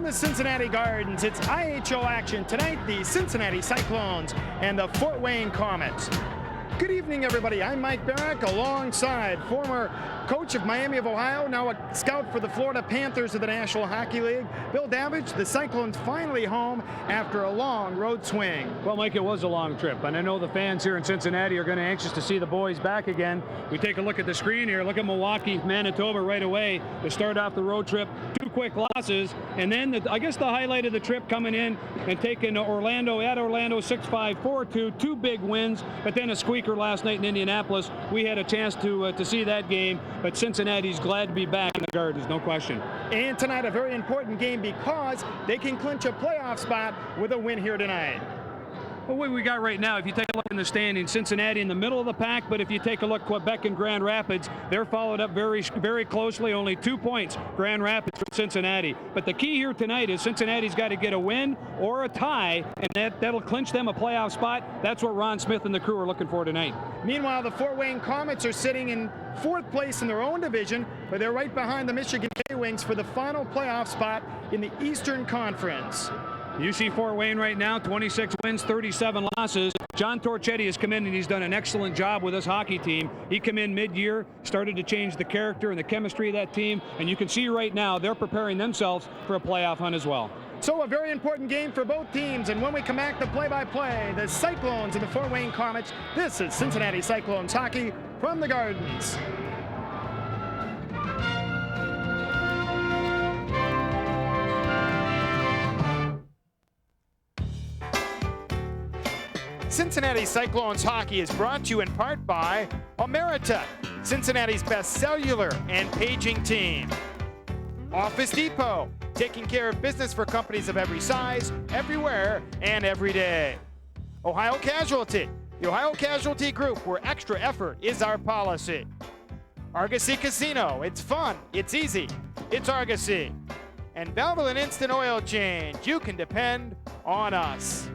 the Cincinnati Gardens, it's IHL action. Tonight, the Cincinnati Cyclones and the Fort Wayne Komets. Good evening, everybody. I'm Mike Barrack, alongside former coach of Miami of Ohio, now a scout for the Florida Panthers of the National Hockey League, Bill Davidge. The Cyclones finally home after a long road swing. Well, Mike, it was a long trip, and I know the fans here in Cincinnati are going to be anxious to see the boys back again. We take a look at the screen here. Look at Milwaukee, Manitoba right away to start off the road trip. 2 quick losses, and then I guess the highlight of the trip coming in and taking Orlando at Orlando 6-5, 4-2, 2 big wins, but then a squeaker last night in Indianapolis. We had a chance to see that game, but Cincinnati's glad to be back in the Gardens, no question. And tonight a very important game because they can clinch a playoff spot with a win here tonight. Well, what we got right now, if you take a look in the standings, Cincinnati in the middle of the pack, but if you take a look, Quebec and Grand Rapids, they're followed up very, very closely, only 2 points, Grand Rapids from Cincinnati. But the key here tonight is Cincinnati's got to get a win or a tie, and that'll clinch them a playoff spot. That's what Ron Smith and the crew are looking for tonight. Meanwhile, the Fort Wayne Komets are sitting in 4th place in their own division, but they're right behind the Michigan K-Wings for the final playoff spot in the Eastern Conference. You see Fort Wayne right now, 26 wins, 37 losses. John Torchetti has come in and he's done an excellent job with this hockey team. He came in mid-year, started to change the character and the chemistry of that team, and you can see right now they're preparing themselves for a playoff hunt as well. So a very important game for both teams, and when we come back to play-by-play, the Cyclones and the Fort Wayne Komets. This is Cincinnati Cyclones hockey from the Gardens. Cincinnati Cyclones hockey is brought to you in part by Ameritech, Cincinnati's best cellular and paging team. Office Depot, taking care of business for companies of every size, everywhere, and every day. Ohio Casualty, the Ohio Casualty Group, where extra effort is our policy. Argosy Casino, it's fun, it's easy, it's Argosy. And Valvoline Instant Oil Change, you can depend on us.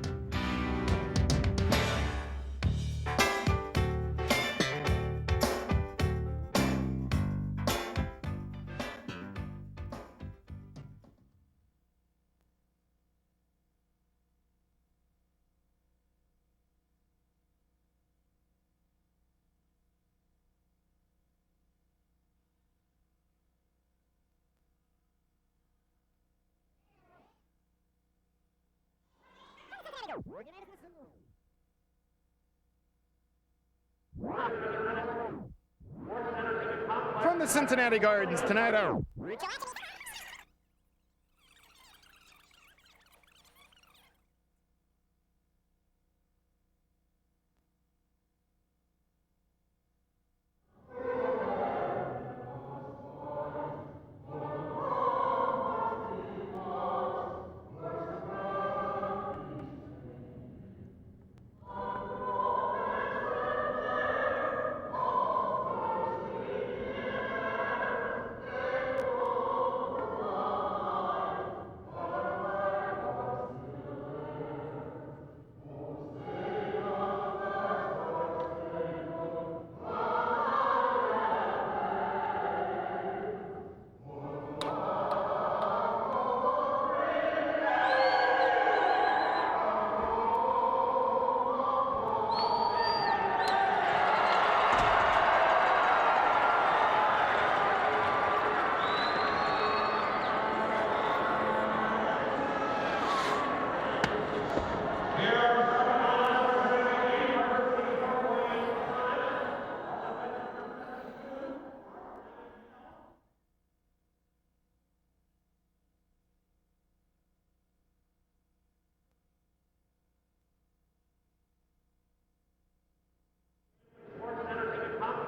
From the Cincinnati Gardens tonight,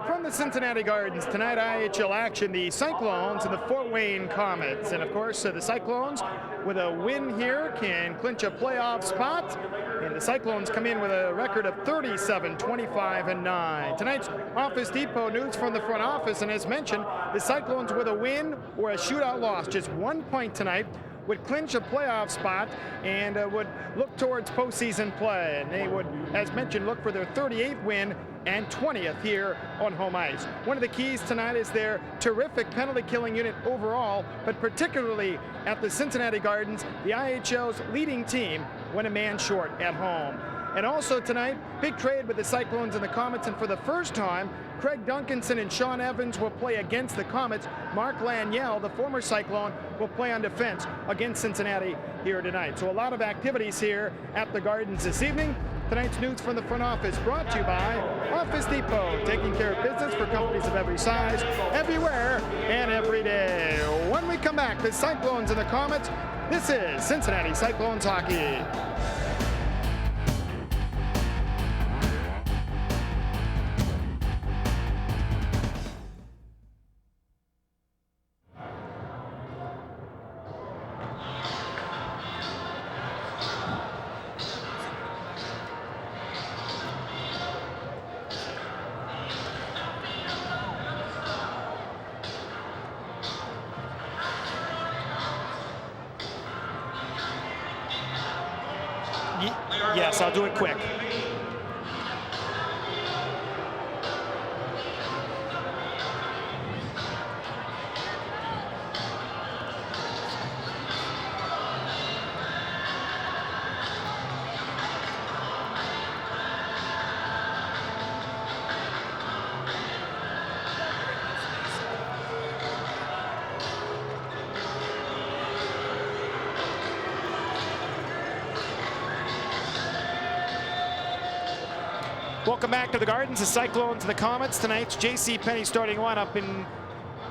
from the Cincinnati Gardens tonight, IHL action, the Cyclones and the Fort Wayne Komets. And of course, the Cyclones with a win here can clinch a playoff spot. And the Cyclones come in with a record of 37, 25, and 9. Tonight's Office Depot news from the front office, and as mentioned, the Cyclones with a win or a shootout loss. Just 1 point tonight would clinch a playoff spot and would look towards postseason play. And they would, as mentioned, look for their 38th win and 20th here on home ice. One of the keys tonight is their terrific penalty killing unit overall, but particularly at the Cincinnati Gardens, the IHL's leading team when a man short at home. And also tonight, big trade with the Cyclones and the Komets, and for the first time, Craig Duncanson and Sean Evans will play against the Komets. Mark Laniel, the former Cyclone, will play on defense against Cincinnati here tonight. So a lot of activities here at the Gardens this evening. Tonight's news from the front office brought to you by Office Depot, taking care of business for companies of every size, everywhere, and every day. When we come back, the Cyclones and the Komets, this is Cincinnati Cyclones hockey. Yes, I'll do it quick. Welcome back to the Gardens, the Cyclones and the Komets. Tonight's J.C. Penney starting lineup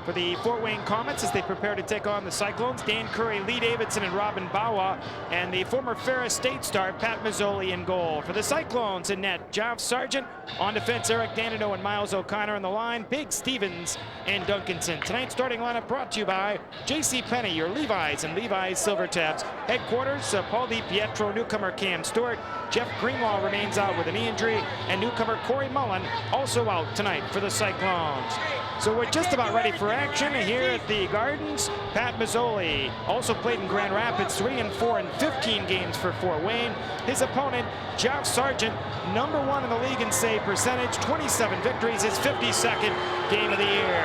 for the Fort Wayne Komets as they prepare to take on the Cyclones. Dan Curry, Lee Davidson, and Robin Bawa, and the former Ferris State star Pat Mazzoli in goal. For the Cyclones in net, Jeff Sargent. On defense, Eric Danino and Miles O'Connor on the line, Big Stevens and Duncanson. Tonight's starting lineup brought to you by J.C. Penney, your Levi's and Levi's Silver Tabs. Headquarters, Paul DiPietro, newcomer Cam Stewart. Jeff Greenlaw remains out with a knee injury, and newcomer Corey Mullen also out tonight for the Cyclones. So we're just about ready for action here at the Gardens. Pat Mazzoli also played in Grand Rapids, 3-4 in 15 games for Fort Wayne. His opponent, Jeff Sargent, #1 in the league in save percentage, 27 victories, his 52nd game of the year.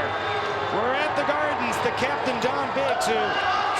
We're at the Gardens. The captain, Don Biggs, who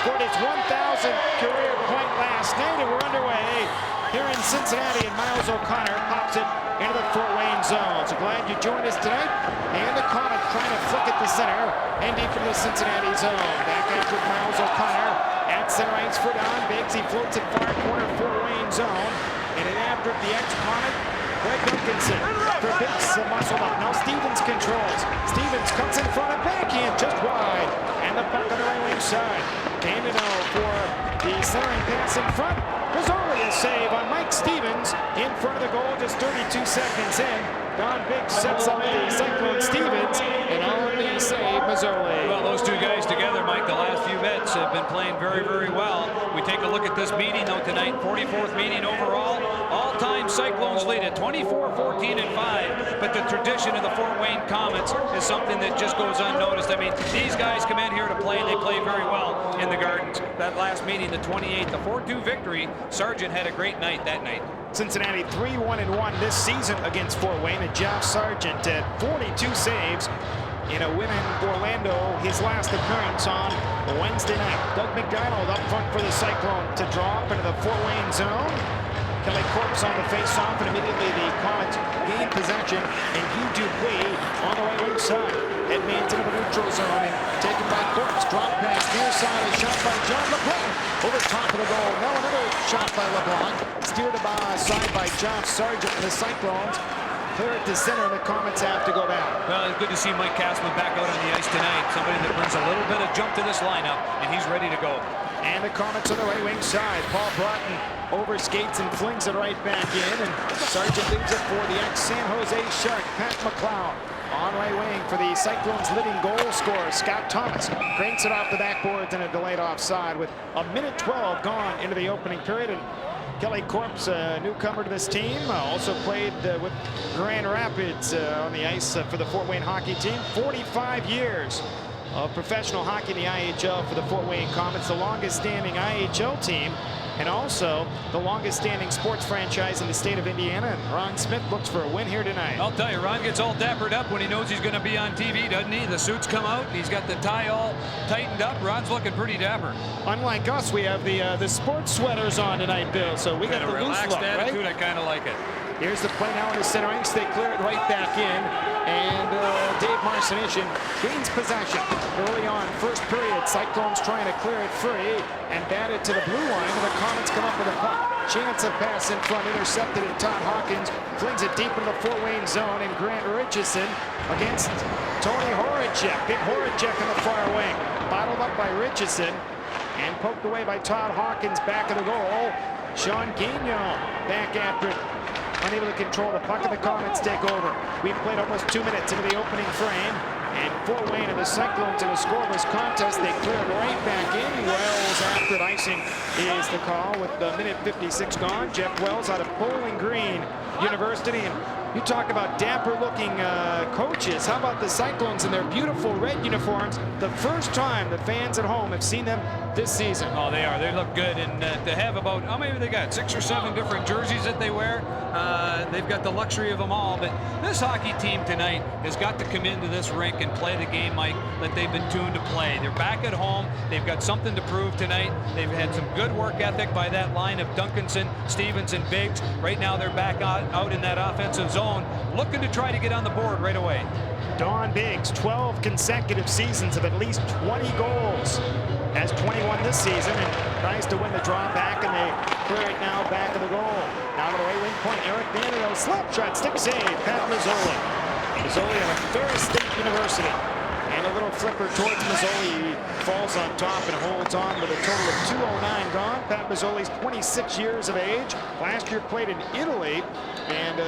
scored his 1,000th career point last night, and we're underway here in Cincinnati, and Miles O'Connor pops it into the Fort Wayne zone. So glad you joined us tonight. And the Komets trying to flick it to center and deep from the Cincinnati zone. Back after Miles O'Connor at center ice for Don Biggs. He floats it far corner Fort Wayne zone. And then after the ex-Komet, Greg Duncanson for Biggs muscled up. Now Stevens controls. Stevens cuts in front of backhand just wide. And the puck on the right wing side. Danino for the centering pass in front. There's only a save on Mike Stevens in front of the goal, just 32 seconds in. Don Biggs sets up the Cyclone Stevens, and on the save, Mazzoli. Well, those two guys together, Mike, the last few bets have been playing very, very well. We take a look at this meeting, though, tonight, 44th meeting overall. All-time Cyclones lead at 24-14-5, but the tradition of the Fort Wayne Komets is something that just goes unnoticed. I mean, these guys come in here to play, and they play very well in the Gardens. That last meeting, the 28th, the 4-2 victory, Sargent had a great night that night. Cincinnati 3-1-1 this season against Fort Wayne, and Jeff Sargent at 42 saves in a win in Orlando, his last appearance on Wednesday night. Doug McDonald up front for the Cyclone to draw up into the Fort Wayne zone. Kelly Corpse on the face-off, and immediately the Komets gain possession, and Hugh Dupuis on the right wing side. Edmonds into the neutral zone, and taken by Corpse. Drop pass near side, a shot by John LeBlanc over top of the goal. Now another shot by LeBlanc, steered aside by Jeff Sargent and the Cyclones. Clear it to center, and the Komets have to go back. Well, it's good to see Mike Castleman back out on the ice tonight. Somebody that brings a little bit of jump to this lineup, and he's ready to go. And the Komets on the right wing side. Paul Broughton overskates and flings it right back in, and Sargent leaves it for the ex-San Jose Shark, Pat McLeod. On right wing for the Cyclones' leading goal scorer, Scott Thomas. Cranks it off the backboards and a delayed offside with a minute 12 gone into the opening period. And Kelly Corpse, a newcomer to this team, also played with Grand Rapids on the ice for the Fort Wayne hockey team. 45 years of professional hockey in the IHL for the Fort Wayne Komets, the longest standing IHL team, and also the longest standing sports franchise in the state of Indiana. And Ron Smith looks for a win here tonight. I'll tell you, Ron gets all dappered up when he knows he's going to be on TV, doesn't he? The suits come out, and he's got the tie all tightened up. Ron's looking pretty dapper. Unlike us, we have the sports sweaters on tonight, Bill, so we got the loose relaxed look, attitude. right? I kind of like it. Here's the play now in the center ice. They clear it right back in. And Dave Marcinician gains possession early on. First period, Cyclones trying to clear it free and bat it to the blue line. And the Komets come up with a puck. Chance of pass in front, intercepted, and Todd Hawkins flings it deep into the Fort Wayne zone. And Grant Richardson against Tony Horacek. Big Horacek in the far wing. Bottled up by Richardson and poked away by Todd Hawkins back of the goal. Sean Gagnon back after it. Unable to control the puck, and the Komets take over. We've played almost 2 minutes into the opening frame, and Fort Wayne and the Cyclones in a scoreless contest. They clear it right back in. Wells after it. Icing is the call with the minute 56 gone. Jeff Wells out of Bowling Green University. And you talk about dapper-looking coaches. How about the Cyclones in their beautiful red uniforms? The first time the fans at home have seen them this season. Oh, they are. They look good. And to have about, how many have they got? 6 or 7 different jerseys that they wear. They've got the luxury of them all. But this hockey team tonight has got to come into this rink and play the game, Mike, that they've been tuned to play. They're back at home. They've got something to prove tonight. They've had some good work ethic by that line of Duncanson, Stevens, and Biggs. Right now they're back out in that offensive zone, looking to try to get on the board right away. Don Biggs, 12 consecutive seasons of at least 20 goals. Has 21 this season and tries to win the draw back, and they clear it now back of the goal. Now to the right wing point, Eric Vanderbilt, slap shot, stick save, Pat Mazzoli. Mazzoli out of Ferris State University. And a little flipper towards Mazzoli. He falls on top and holds on with a total of 209 gone. Pat Mazzoli's 26 years of age. Last year played in Italy and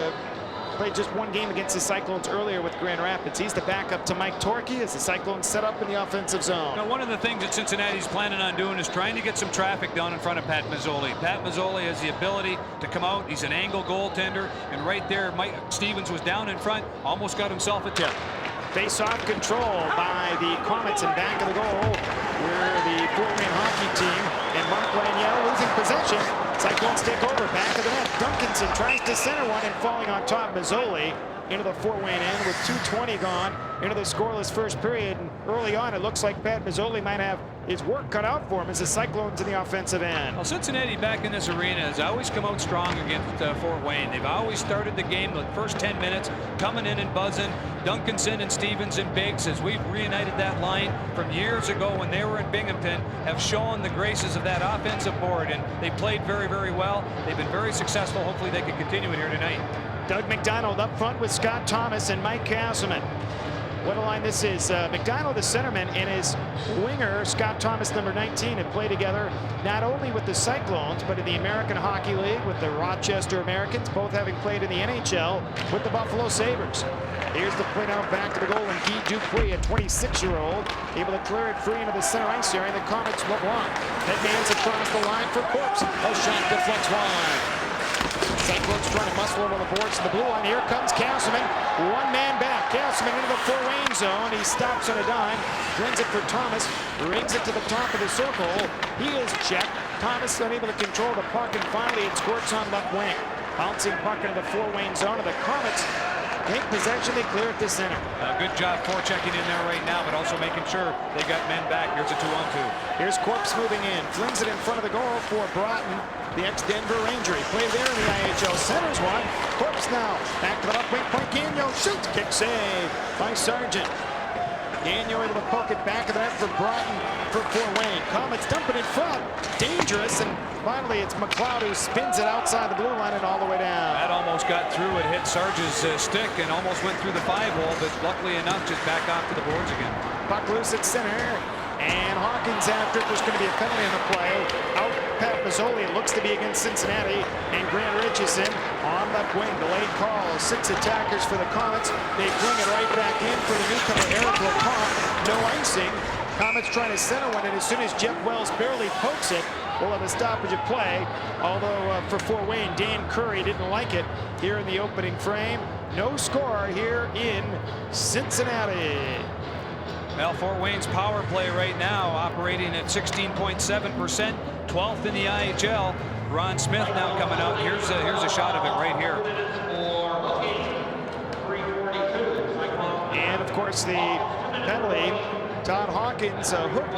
played just 1 game against the Cyclones earlier with Grand Rapids. He's the backup to Mike Torkey as the Cyclones set up in the offensive zone. Now, one of the things that Cincinnati's planning on doing is trying to get some traffic down in front of Pat Mazzoli. Pat Mazzoli has the ability to come out. He's an angle goaltender, and right there, Mike Stevens was down in front, almost got himself a tip. Face-off control by the Komets and back of the goal, where the Fort Wayne hockey team and Mark Laniel losing possession. Cyclones take over, back of the net. Duncanson tries to center one and falling on top. Mazzoli into the Fort Wayne end with 2:20 gone into the scoreless first period. And early on, it looks like Pat Mazzoli might have his work cut out for him as the Cyclones in the offensive end. Well, Cincinnati back in this arena has always come out strong against Fort Wayne. They've always started the game the first 10 minutes, coming in and buzzing. Duncanson and Stevens and Biggs, as we've reunited that line from years ago when they were in Binghamton, have shown the graces of that offensive board, and they played very, very well. They've been very successful. Hopefully they can continue it here tonight. Doug McDonald up front with Scott Thomas and Mike Castleman. What a line this is. McDonald, the centerman, and his winger, Scott Thomas, number 19, have played together not only with the Cyclones, but in the American Hockey League with the Rochester Americans, both having played in the NHL with the Buffalo Sabres. Here's the play now back to the goal, and Guy Dupuis, a 26-year-old, able to clear it free into the center ice area, and the Komets will block. Headman's across the line for Corpse. A shot deflects wide. Cyclones trying to muscle over the boards to the blue line. Here comes Castleman. 1 man back. Castleman into the Fort Wayne zone. He stops on a dime. Brings it for Thomas. Rings it to the top of the circle. He is checked. Thomas unable to control the puck, and finally it squirts on left wing. Bouncing puck into the Fort Wayne zone, and the Komets take possession. They clear it to center. Good job forechecking in there right now, but also making sure they got men back. Here's a 2-on-2. Here's Corpse moving in. Flings it in front of the goal for Broughton, the ex-Denver Ranger. He played there in the IHL. Centers one. Corpse now. Back to the left wing point. Gagnon shoots. Kick save by Sargent. Gagnon able to poke it back of the net for Broughton for Fort Wayne. Komets dumping in front. Dangerous. And finally, it's McLeod who spins it outside the blue line and all the way down. That almost got through. It hit Sarge's stick and almost went through the 5-hole, but luckily enough, just back off to the boards again. Puck loose at center. And Hawkins after it. There's going to be a penalty in the play. Out Pat Mazzoli. It looks to be against Cincinnati. And Grant Richardson on left wing. Delayed call. 6 attackers for the Komets. They bring it right back in for the newcomer Eric Lecomte. No icing. Komets trying to center one, and as soon as Jeff Wells barely pokes it, we'll have a stoppage of play. Although for Fort Wayne, Dan Curry didn't like it here in the opening frame. No score here in Cincinnati. Well, Fort Wayne's power play right now operating at 16.7%, 12th in the IHL. Ron Smith now coming out. Here's a shot of it right here. And of course the penalty, Todd Hawkins hook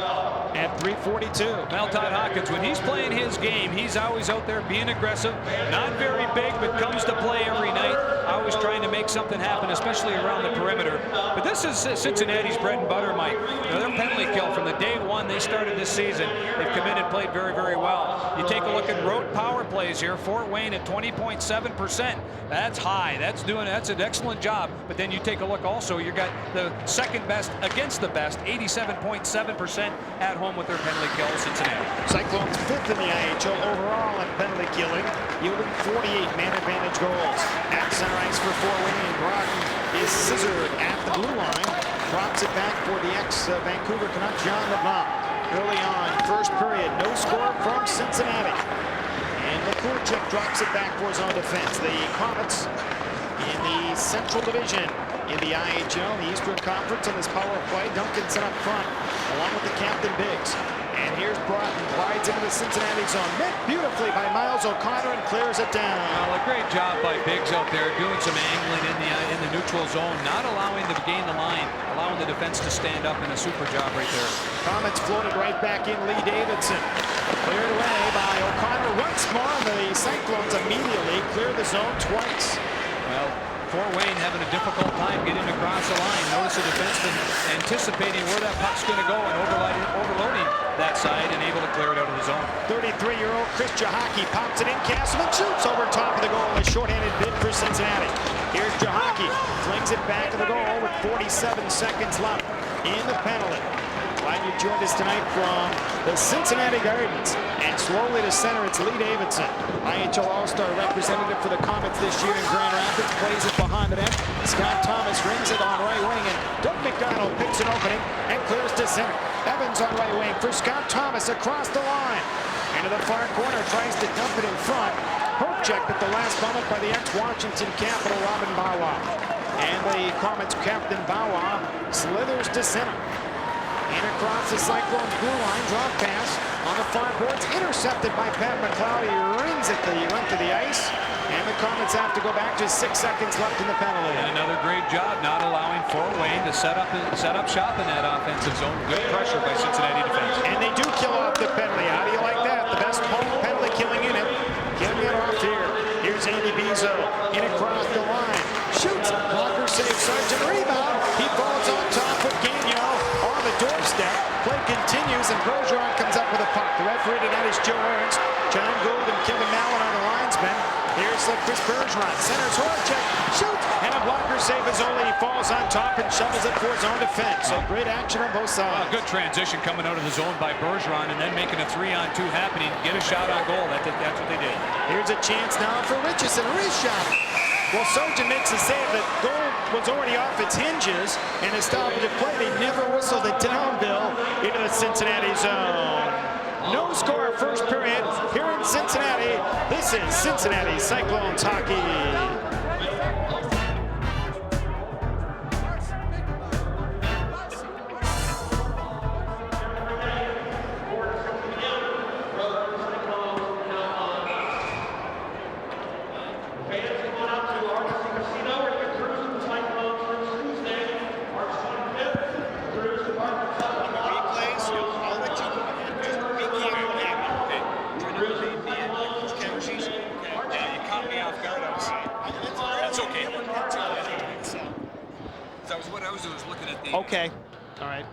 at 3:42. Well, Todd Hawkins, when he's playing his game, he's always out there being aggressive. Not very big, but comes to play every night. Always trying to make something happen, especially around the perimeter. But this is Cincinnati's bread and butter, Mike. You know, their penalty kill from the day one they started this season. They've come in and played very, very well. You take a look at road power plays here. Fort Wayne at 20.7%. That's high. That's an excellent job. But then you take a look also, you got the second best against the best, 87.7% at home with their penalty kill, Cincinnati. Cyclones 5th in the IHL overall in penalty killing, yielding 48 man advantage goals. At center ice for Fort Wayne, Broughton is scissored at the blue line, drops it back for the ex-Vancouver Canuck John LeBlanc. Early on, first period, no score from Cincinnati. And McCourchik drops it back for his own defense. The Komets in the Central Division in the IHL, the Eastern Conference on this power play. Duncanson up front, along with the captain Biggs. And here's Broughton, glides into the Cincinnati zone. Met beautifully by Miles O'Connor and clears it down. Well, a great job by Biggs out there, doing some angling in the neutral zone, not allowing them to gain the line, allowing the defense to stand up, in a super job right there. Komets floated right back in. Lee Davidson cleared away by O'Connor once more. The Cyclones immediately clear the zone twice. Well, Fort Wayne having a difficult time getting across the line. Notice the defenseman anticipating where that puck's going to go and overloading that side and able to clear it out of the zone. 33-year-old Chris Jahaki pops it in. Castleman shoots over top of the goal. A shorthanded bid for Cincinnati. Here's Jahaki, flings it back to the goal with 47 seconds left in the penalty. Glad you joined us tonight from the Cincinnati Gardens. And slowly to center, it's Lee Davidson, IHL All-Star representative for the Komets this year in Grand Rapids, plays it behind the net. Scott Thomas rings it on right wing, and Doug McDonald picks an opening and clears to center. Evans on right wing for Scott Thomas across the line. Into the far corner, tries to dump it in front. Poke checked at the last moment by the ex-Washington Capital, Robin Bawa. And the Komets captain Bawa slithers to center. And across the Cyclones blue line, drop pass on the far boards, intercepted by Pat McLeod. He rings at the length of the ice, and the Komets have to go back. Just 6 seconds left in the penalty. And another great job not allowing Fort Wayne to set up shop in that offensive zone. Good pressure by Cincinnati defense. And they do kill off the penalty. How do you like that? The best home penalty killing unit. Getting it off here. Here's Andy Bezo in across the line. Shoots. Blocker saves. Sargent rebound. He falls on top of Gagnon on the doorstep. Play continues, and Bergeron comes up with a puck. The referee tonight is Joe Ernst. John Gould and Kevin Mallon are the linesmen. Here's Chris Bergeron. Centers Horacek. Shoots. And a blocker save as only he falls on top and shovels it for his own defense. So great action on both sides. Good transition coming out of the zone by Bergeron, and then making a 3-on-2 happening. Get a shot on goal. That's what they did. Here's a chance now for Richardson. Wrist shot. Well, Sargent makes a save. The goal was already off its hinges, and a stoppage of play. They never whistled the down bill into the Cincinnati zone. No score first period here in Cincinnati. This is Cincinnati Cyclones hockey. Okay. All right.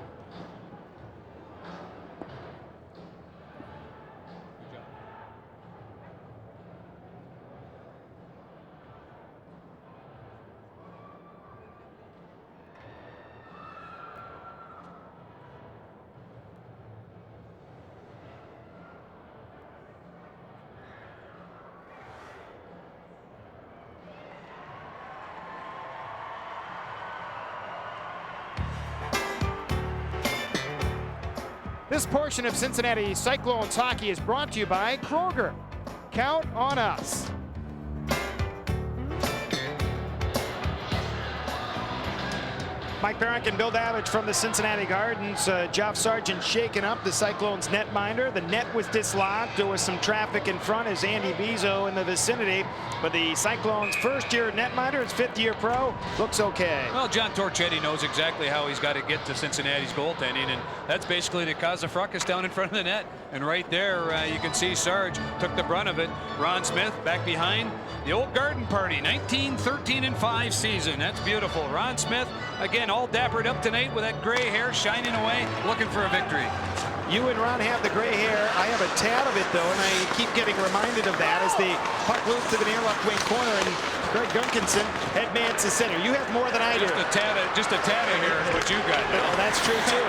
This portion of Cincinnati Cyclones hockey is brought to you by Kroger. Count on us. Mike Barron and Bill Davich from the Cincinnati Gardens. Geoff Sargent shaking up the Cyclones netminder. The net was dislodged. There was some traffic in front as Andy Bizzo in the vicinity. But the Cyclones' first-year netminder, his fifth-year pro, looks okay. Well, John Torchetti knows exactly how he's got to get to Cincinnati's goaltending, and that's basically to cause a fracas down in front of the net. And right there, you can see Sarge took the brunt of it. Ron Smith back behind. The old Garden Party, 1913-5 season. That's beautiful. Ron Smith, again, all dappered up tonight with that gray hair shining away, looking for a victory. You and Ron have the gray hair. I have a tad of it, though, and I keep getting reminded of that as the puck moves to the near left wing corner, and Greg Gunkinson headmans the center. You have more than I do. Just a tad of hair is what you got. Oh, that's true, too.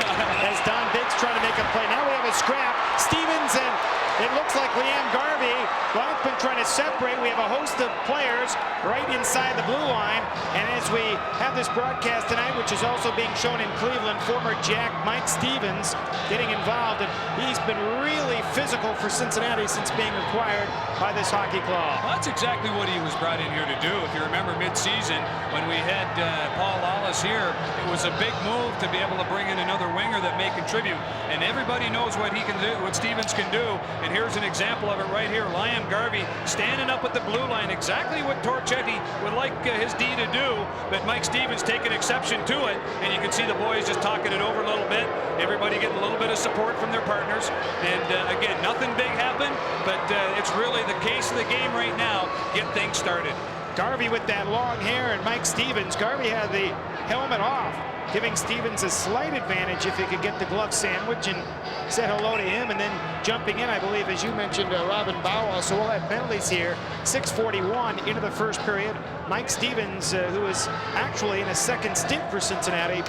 As Don Biggs trying to make a play. Now we have a scrap. Stevens and it looks like Liam Garvey. Blankman trying to separate. We have a host of players right inside the blue line. And as we have this broadcast tonight, which is also being shown in Cleveland, former Jack Mike Stevens getting involved. And he's been really physical for Cincinnati since being acquired by this hockey club. Well, that's exactly what he was brought in here to do. If you remember mid-season when we had Paul Lawless here, it was a big move to be able to bring in another winger that may contribute. And everybody knows what he can do, what Stevens can do. And here's an example of it right here. Liam Garvey standing up at the blue line, exactly what Torchetti would like his D to do, but Mike Stevens taking exception to it, and you can see the boys just talking it over a little bit. Everybody getting a little bit of support from their partners, and again, nothing big happened, but it's really the case of the game right now. Get things started. Garvey with that long hair, and Mike Stevens. Garvey had the helmet off, giving Stevens a slight advantage if he could get the glove sandwich, and said hello to him. And then jumping in, I believe, as you mentioned, Robin Bauer. So we'll have penalties here. 6:41 into the first period. Mike Stevens, who is actually in a second stint for Cincinnati,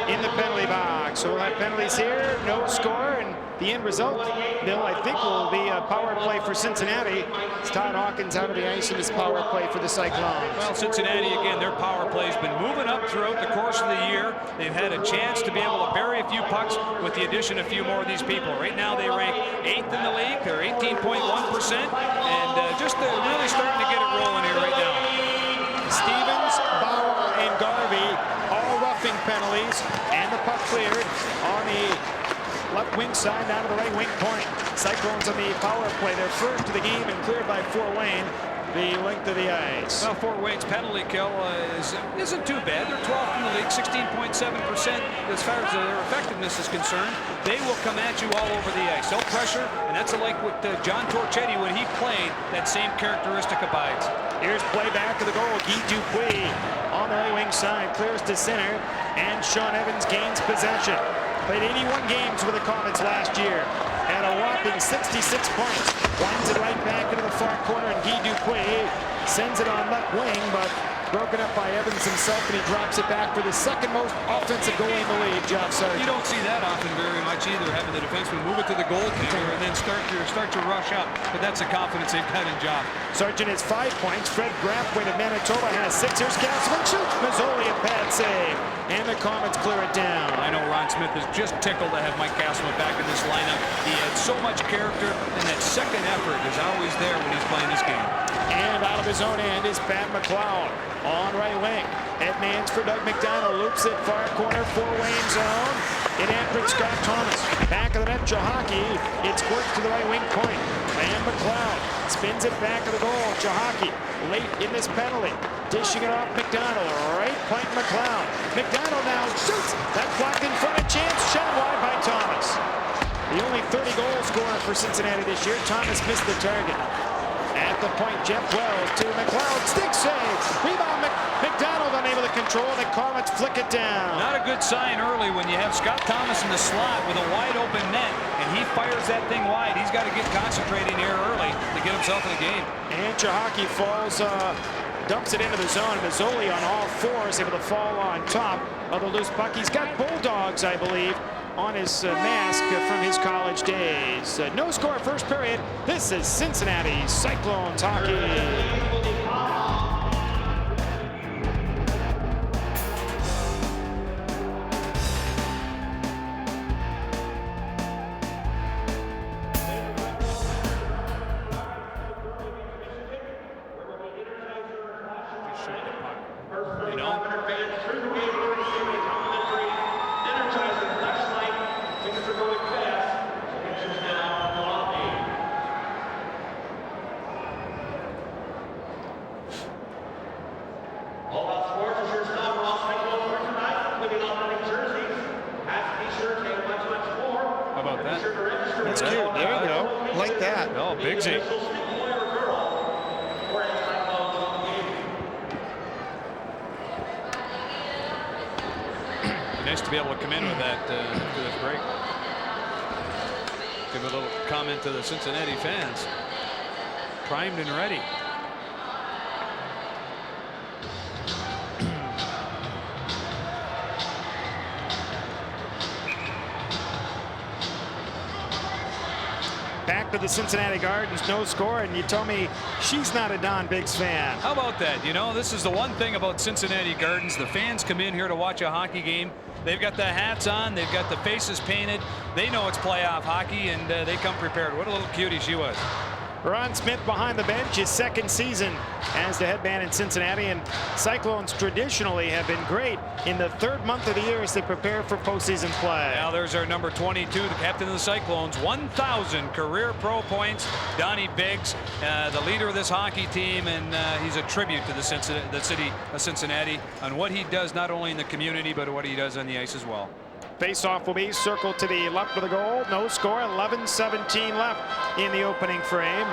in the penalty box. So we'll have penalties here, no score, and the end result, Bill, I think will be a power play for Cincinnati. It's Todd Hawkins out of the ice in his power play for the Cyclones. Well, Cincinnati, again, their power play's been moving up throughout the course of the year. They've had a chance to be able to bury a few pucks with the addition of a few more of these people. Right now, they rank 8th in the league. They're 18.1%, and just really starting to get it rolling here right now. Stevens, Bauer, and Garvey, all roughing penalties, and the puck cleared on the left wing side down to the right wing point. Cyclones on the power play. They're first to the game and cleared by Fort Wayne the length of the ice. Well, Fort Wayne's penalty kill isn't too bad. They're 12th in the league, 16.7% as far as their effectiveness is concerned. They will come at you all over the ice. Self pressure, and that's like with John Torchetti when he played. That same characteristic abides. Here's play back to the goal. Guy Dupuis on the right wing side clears to center, and Sean Evans gains possession. Played 81 games with the Komets last year. Had a whopping 66 points. Winds it right back into the far corner, and Guy Dupuis sends it on left wing, but broken up by Evans himself, and he drops it back for the second most offensive goal in the league, Geoff Sargent. You don't see that often very much either, having the defenseman move it to the goaltender and then start to rush up. But that's the confidence they've got in Geoff. Sargent has 5 points. Fred Brathwaite of Manitoba has 6. Here's Castleman shoots. Mazzoli a bad save. And the Komets clear it down. I know Ron Smith is just tickled to have Mike Castleman back in this lineup. He had so much character, and that second effort is always there when he's playing this game. And out of his own end is Pat McLeod on right wing. Edmonds for Doug McDonald. Loops it far corner, Fort Wayne zone. It entered Scott Thomas. Back of the net, Jahaki. It's worked to the right wing point. And McLeod spins it back of the goal. Jahaki late in this penalty. Dishing it off McDonald. Right point McLeod. McDonald now shoots. That blocked in front of chance. Shot wide by Thomas. The only 30 goal scorer for Cincinnati this year. Thomas missed the target. At the point, Jeff Wells to McLeod. Stick save. Rebound. McDonald unable to control. The Komets flick it down. Not a good sign early when you have Scott Thomas in the slot with a wide open net, and he fires that thing wide. He's got to get concentrating here early to get himself in the game. And Jahaki falls, dumps it into the zone. Mazzoli on all fours, able to fall on top of the loose puck. He's got Bulldogs, I believe, on his mask from his college days. No score first period. This is Cincinnati Cyclones hockey. about that? That's cute. There you go. Like that. Oh, Bigsy. Nice to be able to come in with that after this break. Give a little comment to the Cincinnati fans. Primed and ready. Back to the Cincinnati Gardens, no score, and you told me she's not a Don Biggs fan. How about that? You know, this is the one thing about Cincinnati Gardens. The fans come in here to watch a hockey game. They've got the hats on. They've got the faces painted. They know it's playoff hockey, and they come prepared. What a little cutie she was. Ron Smith behind the bench, his second season as the head man in Cincinnati, and Cyclones traditionally have been great in the third month of the year as they prepare for postseason play. Now there's our number 22, the captain of the Cyclones, 1,000 career pro points. Donnie Biggs, the leader of this hockey team, and he's a tribute to the city of Cincinnati on what he does not only in the community but what he does on the ice as well. Face-off will be circled to the left of the goal. No score. 11:17 left in the opening frame.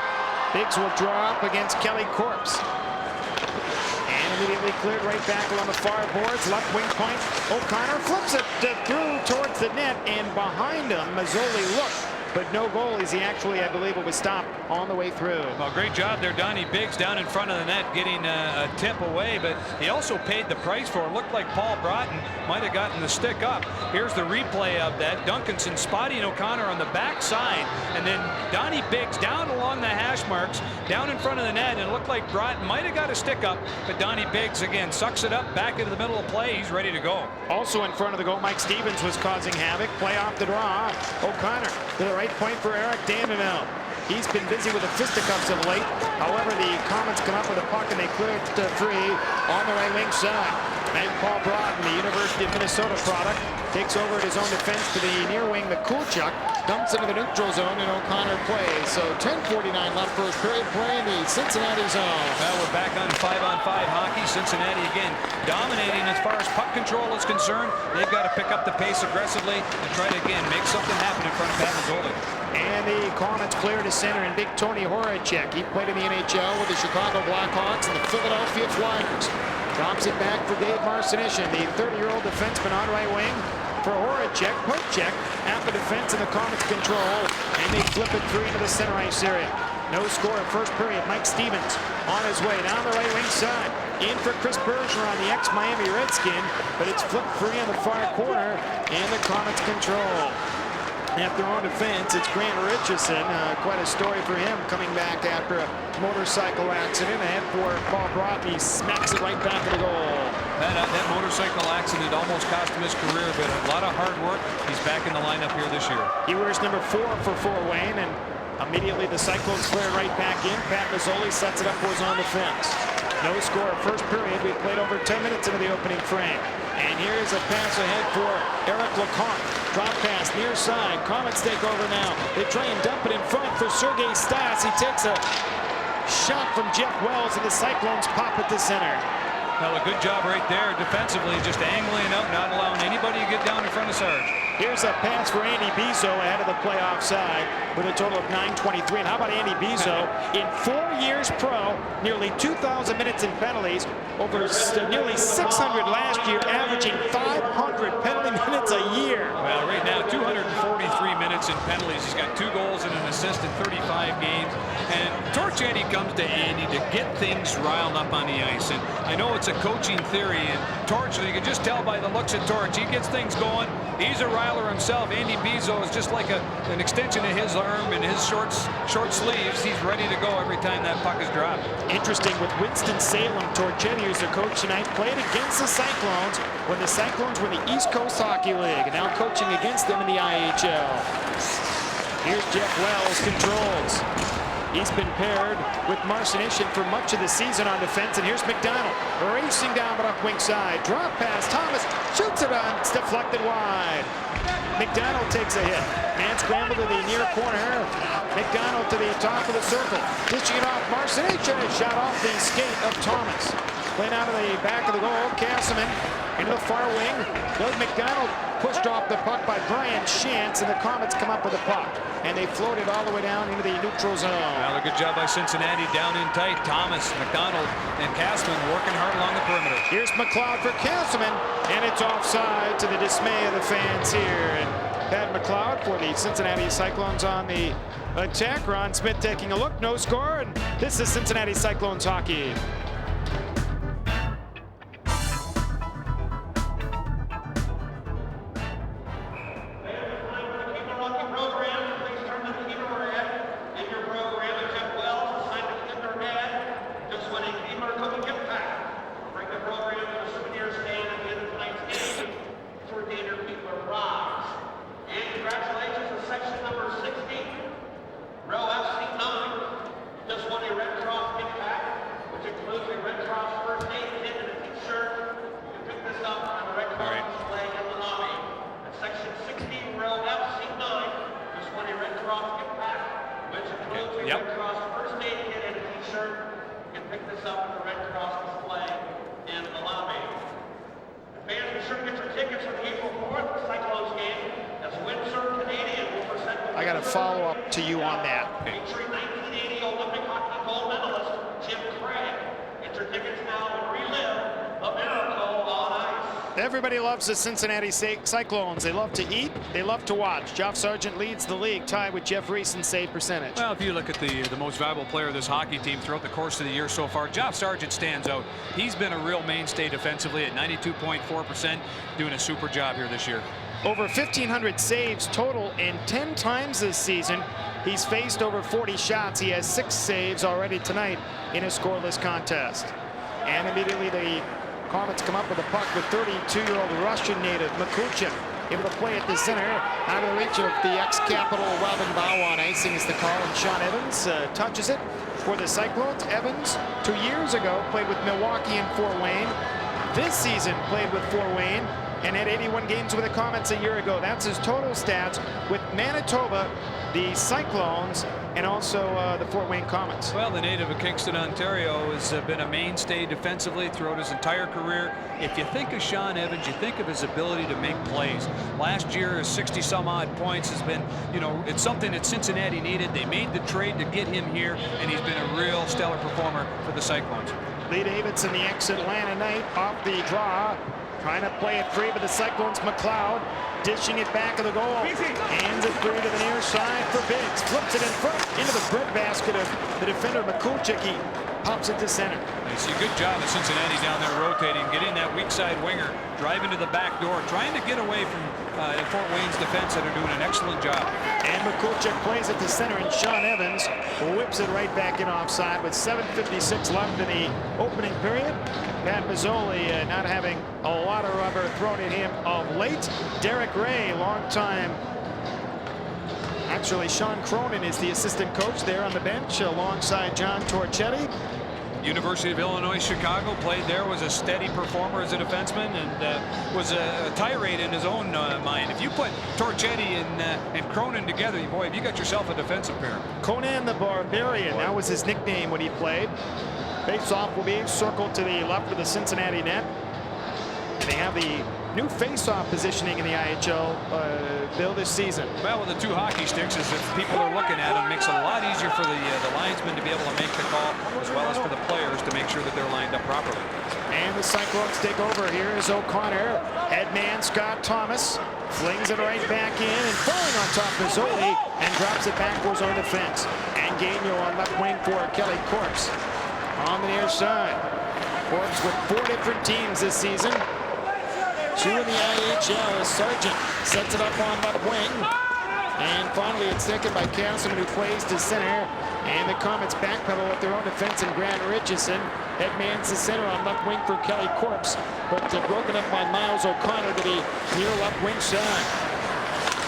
Biggs will draw up against Kelly Corpse. And immediately cleared right back along the far boards. Left wing point. O'Connor flips it through towards the net, and behind him, Mazzoli looked. But no goal as he actually, I believe, it was stopped on the way through. Well, great job there, Donnie Biggs down in front of the net getting a tip away, but he also paid the price for it. Looked like Paul Broughton might have gotten the stick up. Here's the replay of that. Duncanson spotting O'Connor on the backside, and then Donnie Biggs down along the hash marks, down in front of the net, and it looked like Broughton might have got a stick up, but Donnie Biggs again sucks it up back into the middle of play. He's ready to go. Also in front of the goal, Mike Stevens was causing havoc. Play off the draw. O'Connor to the right point for Eric Dandonell. He's been busy with the fisticuffs of late. However, the Komets come up with a puck and they clear it free on the right wing side. And Paul Broughton, the University of Minnesota product, takes over at his own defense to the near wing. McCoolchuk dumps into the neutral zone, and O'Connor plays. So 10:49 left first period, play in the Cincinnati zone. Well, we're back on 5-on-5 hockey. Cincinnati again dominating as far as puck control is concerned. They've got to pick up the pace aggressively and try to again make something happen in front of Pat Mazzoli. And the Komets clear to center, and big Tony Horacek. He played in the NHL with the Chicago Blackhawks and the Philadelphia Flyers. Drops it back for Dave Marcinishin, the 30-year-old defenseman on right wing. For Horacek, Pocheck at the defense, and the Komets control, and they flip it free into the center ice area. No score in first period. Mike Stevens on his way down the right wing side. In for Chris Bergeron, the ex-Miami Redskin, but it's flipped free on the far corner, and the Komets control. At their own defense, it's Grant Richardson. Quite a story for him coming back after a motorcycle accident. And for Paul Broughton, he smacks it right back to the goal. That motorcycle accident almost cost him his career, but a lot of hard work. He's back in the lineup here this year. He wears number 4 for Fort Wayne, and immediately the Cyclones flare right back in. Pat Mazzoli sets it up for his own defense. No score first period. We've played over 10 minutes into the opening frame. And here's a pass ahead for Eric Lecomte. Drop pass near side. Komets take over now. They try and dump it in front for Sergei Stas. He takes a shot from Jeff Wells, and the Cyclones pop it to center. Well, a good job right there defensively, just angling up, not allowing anybody to get down in front of Sarge. Here's a pass for Andy Bizzo ahead of the playoff side with a total of 9:23. And how about Andy Bizzo? In 4 years pro, nearly 2,000 minutes in penalties, over nearly 600 last year, averaging 500 penalty minutes a year. Well, right now, 243 minutes in penalties. He's got 2 goals and an assist in 35 games. And Torch Eddie comes to Andy to get things riled up on the ice. And I know it's a coaching theory, and Torch, you can just tell by the looks of Torch, he gets things going. He's a riler himself. Andy Bizzo is just like an extension of his arm and his short sleeves. He's ready to go every time that puck is dropped. Interesting, with Winston-Salem, Torchetti, who's their coach tonight, played against the Cyclones when the Cyclones were in the East Coast Hockey League, and now coaching against them in the IHL. Here's Jeff Wells, controls. He's been paired with Marcinishin for much of the season on defense, and here's McDonald racing down the left wing side. Drop pass, Thomas shoots it on, it's deflected wide. McDonald takes a hit. Man scrambled to the near corner. McDonald to the top of the circle. Dishing it off, Marcinishin, shot off the skate of Thomas. Playing out of the back of the goal, Castleman into the far wing. Doug McDonald pushed off the puck by Brian Shantz, and the Komets come up with the puck. And they float it all the way down into the neutral zone. Well, a good job by Cincinnati down in tight. Thomas, McDonald, and Castman working hard along the perimeter. Here's McLeod for Castman, and it's offside to the dismay of the fans here. And Pat McLeod for the Cincinnati Cyclones on the attack. Ron Smith taking a look, no score, and this is Cincinnati Cyclones hockey. I got a follow-up to you on that. Okay. Featuring 1980 Olympic hockey gold medalist Jim Craig. Get your tickets now and relive a miracle on ice. Everybody loves the Cincinnati Cyclones. They love to eat, they love to watch. Geoff Sargent leads the league, tied with Jeff Reese in save percentage. Well, if you look at the most valuable player of this hockey team throughout the course of the year so far, Geoff Sargent stands out. He's been a real mainstay defensively at 92.4%, doing a super job here this year. Over 1,500 saves total, and 10 times this season he's faced over 40 shots. He has 6 saves already tonight in a scoreless contest. And immediately the Komets come up with a puck with 32-year-old Russian native Makuchik able to play at the center, out of the reach of the ex-Capital Robin Bow on icing is the call, and Sean Evans touches it for the Cyclones. Evans 2 years ago played with Milwaukee and Fort Wayne. This season played with Fort Wayne and had 81 games with the Komets a year ago. That's his total stats with Manitoba, the Cyclones, and also the Fort Wayne Komets. Well, the native of Kingston, Ontario, has been a mainstay defensively throughout his entire career. If you think of Sean Evans, you think of his ability to make plays. Last year, his 60-some-odd points has been, you know, it's something that Cincinnati needed. They made the trade to get him here, and he's been a real stellar performer for the Cyclones. Lee Davidson, the ex-Atlanta Knight, off the draw. Trying to play it free, but the Cyclones, McLeod, dishing it back of the goal. Hands it through to the near side for Biggs. Flips it in front into the breadbasket of the defender, Makuchik. He pops it to center. You see a good job of Cincinnati down there rotating, getting that weak side winger, driving to the back door, trying to get away from Fort Wayne's defense that are doing an excellent job. And Makuchik plays it to center, and Sean Evans whips it right back in offside with 7:56 left in the opening period. Pat Mazzoli not having a lot of rubber thrown at him of late. Derek Ray, long time. Actually, Sean Cronin is the assistant coach there on the bench alongside John Torchetti. University of Illinois Chicago, played there, was a steady performer as a defenseman, and was a tirade in his own mind. If you put Torchetti and Cronin together, boy, have you got yourself a defensive pair. Conan the Barbarian, that was his nickname when he played. Face-off will be circled to the left of the Cincinnati net. They have the new face-off positioning in the IHL bill this season. Well, with the 2 hockey sticks, as if people are looking at them, makes it a lot easier for the linesmen to be able to make the call, as well as for the players to make sure that they're lined up properly. And the Cyclones take over. Here is O'Connor. Headman Scott Thomas flings it right back in, and falling on top of Zoli, and drops it backwards on defense. And Gagnon on left wing for Kelly Corpse. On the near side, Corpse with 4 different teams this season. 2 in the IHL as Sargent sets it up on left wing. And finally it's taken by Castleman, who plays to center. And the Komets backpedal with their own defense in Grant Richardson. Headman's the center on left wing for Kelly Corpse, but broken up by Miles O'Connor to the near left wing side.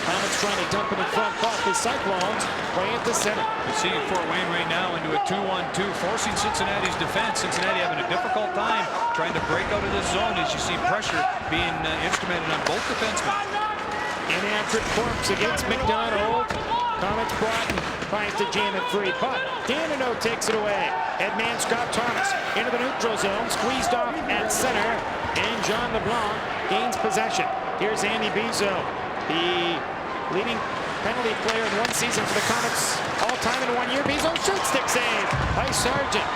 Komets trying to dump it in front, but the Cyclones play at the center. You see Fort Wayne right now into a 2-1-2, forcing Cincinnati's defense. Cincinnati having a difficult time trying to break out of this zone, as you see pressure being instrumented on both defensemen. Inaccurate Corpse against McDonald. Komets Broughton tries to jam it free, but Danino takes it away. Headman Scott Thomas into the neutral zone, squeezed off at center. And John LeBlanc gains possession. Here's Andy Bizzo, the leading penalty player in one season for the Komets all time in 1 year. Bizzo shoots, stick save by Sargent.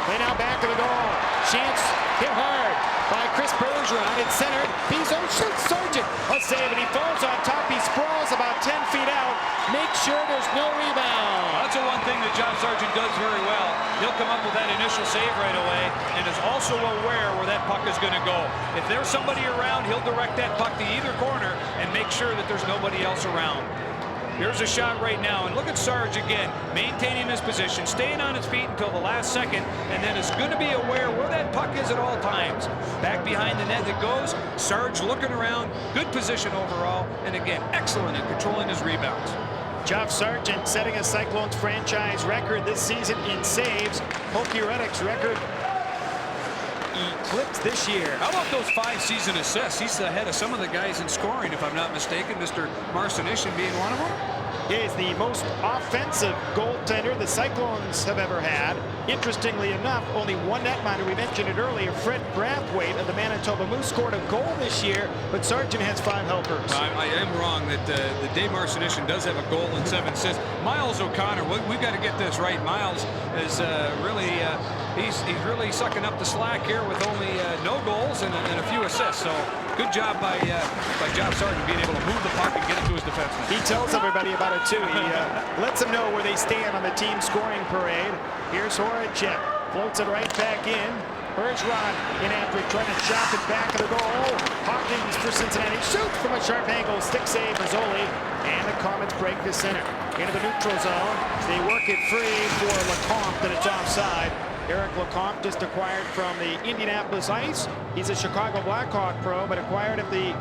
Play now back of the goal. Chance hit hard by Chris Bergeron. It's centered. Bizzo shoots, Sargent. A save, and he falls on top. He sprawls about 10 feet out. Make sure there's no rebound. That's the one thing that John Sargent does very well. He'll come up with that initial save right away and is also aware where that puck is going to go. If there's somebody around, he'll direct that puck to either corner and make sure that there's nobody else around. Here's a shot right now, and look at Sarge again, maintaining his position, staying on his feet until the last second, and then is going to be aware where that puck is at all times. Back behind the net it goes. Sarge looking around, good position overall, and again, excellent in controlling his rebounds. Geoff Sargent setting a Cyclones franchise record this season in saves. Pokey Reddick's record eclipsed this year. How about those 5 season assists? He's ahead of some of the guys in scoring, if I'm not mistaken, Mr. Marcinishin being one of them. He is the most offensive goaltender the Cyclones have ever had. Interestingly enough, only one netminder, we mentioned it earlier, Fred Brathwaite of the Manitoba Moose scored a goal this year, but Sargent has 5 helpers. I am wrong that the Dave Marcinishin does have a goal and 7 assists. Miles O'Connor, we've got to get this right. Miles is really, he's really sucking up the slack here with only no goals and a few assists. So good job by Geoff Sargent being able to move the puck and get it to his defenseman. He tells everybody about it too. He lets them know where they stand on the team scoring parade. Here's Horacek, floats it right back in. Bergeron in after it, trying to chop it back of the goal. Hawkins for Cincinnati shoots from a sharp angle, stick save for Zoli, and the Komets break the center. Into the neutral zone, they work it free for Lecomte, and it's offside. Eric Lecomte, just acquired from the Indianapolis Ice. He's a Chicago Blackhawk pro, but acquired at the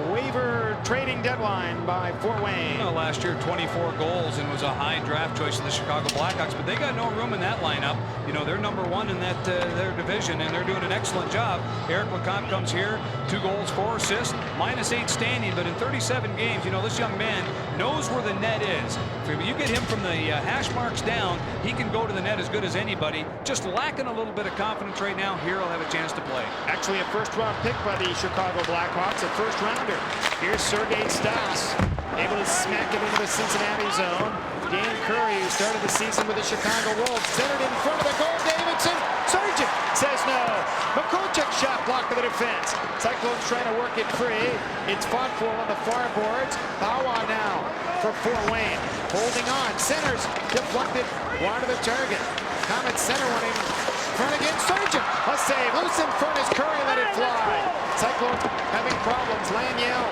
waiver trading deadline by Fort Wayne. You know, last year 24 goals and was a high draft choice of the Chicago Blackhawks, but they got no room in that lineup. You know, they're number 1 in that their division, and they're doing an excellent job. Eric Lecomte comes here, 2 goals, 4 assists, -8 standing, but in 37 games, you know, this young man knows where the net is. If you get him from the hash marks down, he can go to the net as good as anybody. Just lacking a little bit of confidence right now. Here he'll have a chance to play. Actually a first-round pick by the Chicago Blackhawks, a first-rounder. Here's Sergei Stas, able to smack it into the Cincinnati zone. Dan Curry, who started the season with the Chicago Wolves, centered in front of the goal. Davidson, Sargent says no. McCochek shot blocked by the defense. Cyclones trying to work it free. It's fought for on the far boards. Bawa now for Fort Wayne, holding on. Centers deflected wide of the target. Komets center one in front against Sargent. A save. Loose in front as Curry let it fly. Cyclones having problems. Laniel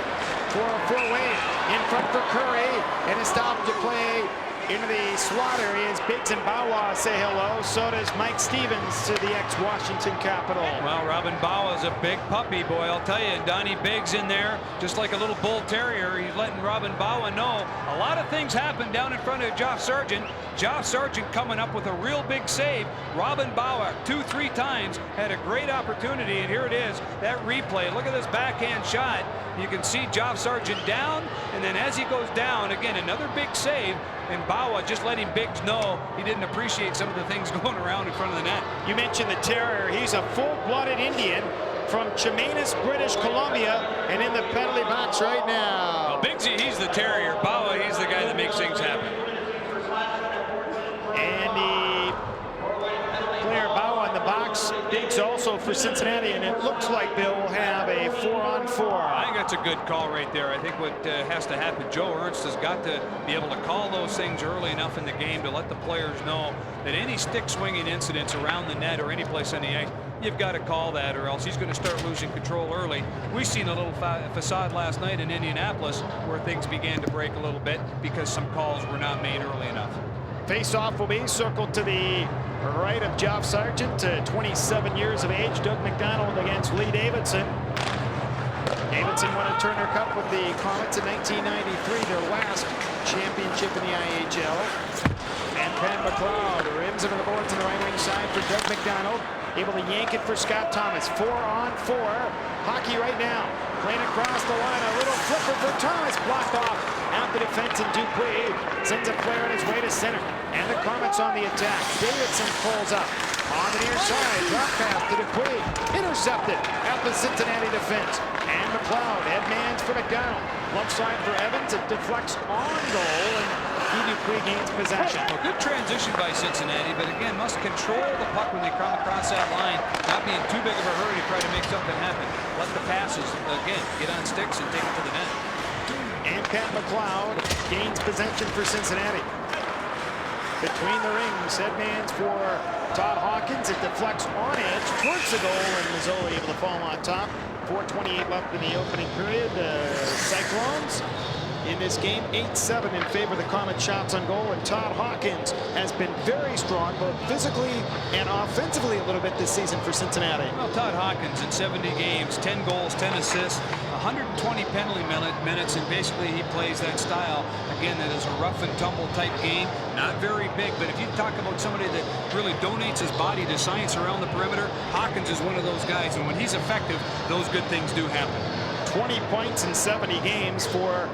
for Fort Wayne in front for Curry, and a stop to play into the slaughter is Biggs and Bawa say hello. So does Mike Stevens to the ex-Washington Capital. Well, Robin Bawa is a big puppy, boy, I'll tell you. Donnie Biggs in there, just like a little bull terrier. He's letting Robin Bawa know a lot of things happen down in front of Geoff Sargent. Geoff Sargent coming up with a real big save. Robin Bawa 2-3 times had a great opportunity, and here it is, that replay. Look at this backhand shot. You can see Geoff Sargent down, and then as he goes down, again, another big save, and Bawa just letting Biggs know he didn't appreciate some of the things going around in front of the net. You mentioned the terrier. He's a full-blooded Indian from Chemainus, British Columbia, and in the penalty box right now. Well, Biggsy, he's the terrier. Bawa, he's the guy that makes things happen. And the player Bawa in the box. Biggs also for Cincinnati, and it looks like Bill will have a 4-on-4. I think that's a good call right there. I think what has to happen, Joe Ernst has got to be able to call those things early enough in the game to let the players know that any stick swinging incidents around the net or any place on the ice, you've got to call that, or else he's going to start losing control early. We've seen a little facade last night in Indianapolis where things began to break a little bit because some calls were not made early enough. Face-off will be circled to the right of Geoff Sargent, 27 years of age. Doug McDonald against Lee Davidson. Davidson won a Turner Cup with the Komets in 1993, their last championship in the IHL. And Pat McLeod rims into the boards on the right wing side for Doug McDonald. Able to yank it for Scott Thomas. 4-on-4. Hockey right now. Playing across the line. A little flipper for Thomas. Blocked off at the defense, and Dupuis sends a player on his way to center. And the Komets on the attack. Davidson pulls up. On the near side, drop pass to Dupuis. Intercepted at the Cincinnati defense. And McLeod, headmans for McDonald. Left side for Evans. It deflects on goal, and Dupuis gains possession. Well, good transition by Cincinnati, but again, must control the puck when they come across that line. Not be in too big of a hurry to try to make something happen. Let the passes, again, get on sticks and take it to the net. And Pat McLeod gains possession for Cincinnati. Between the rings, headmans for Todd Hawkins. It deflects on edge towards the goal, and Mazzoli able to fall on top. 4:28 left in the opening period. Cyclones in this game, 8-7 in favor of the Komets shots on goal, and Todd Hawkins has been very strong, both physically and offensively a little bit this season for Cincinnati. Well, Todd Hawkins in 70 games, 10 goals, 10 assists, 120 penalty minutes, and basically he plays that style. Again, that is a rough and tumble type game, not very big, but if you talk about somebody that really donates his body to science around the perimeter, Hawkins is one of those guys, and when he's effective, those good things do happen. 20 points in 70 games for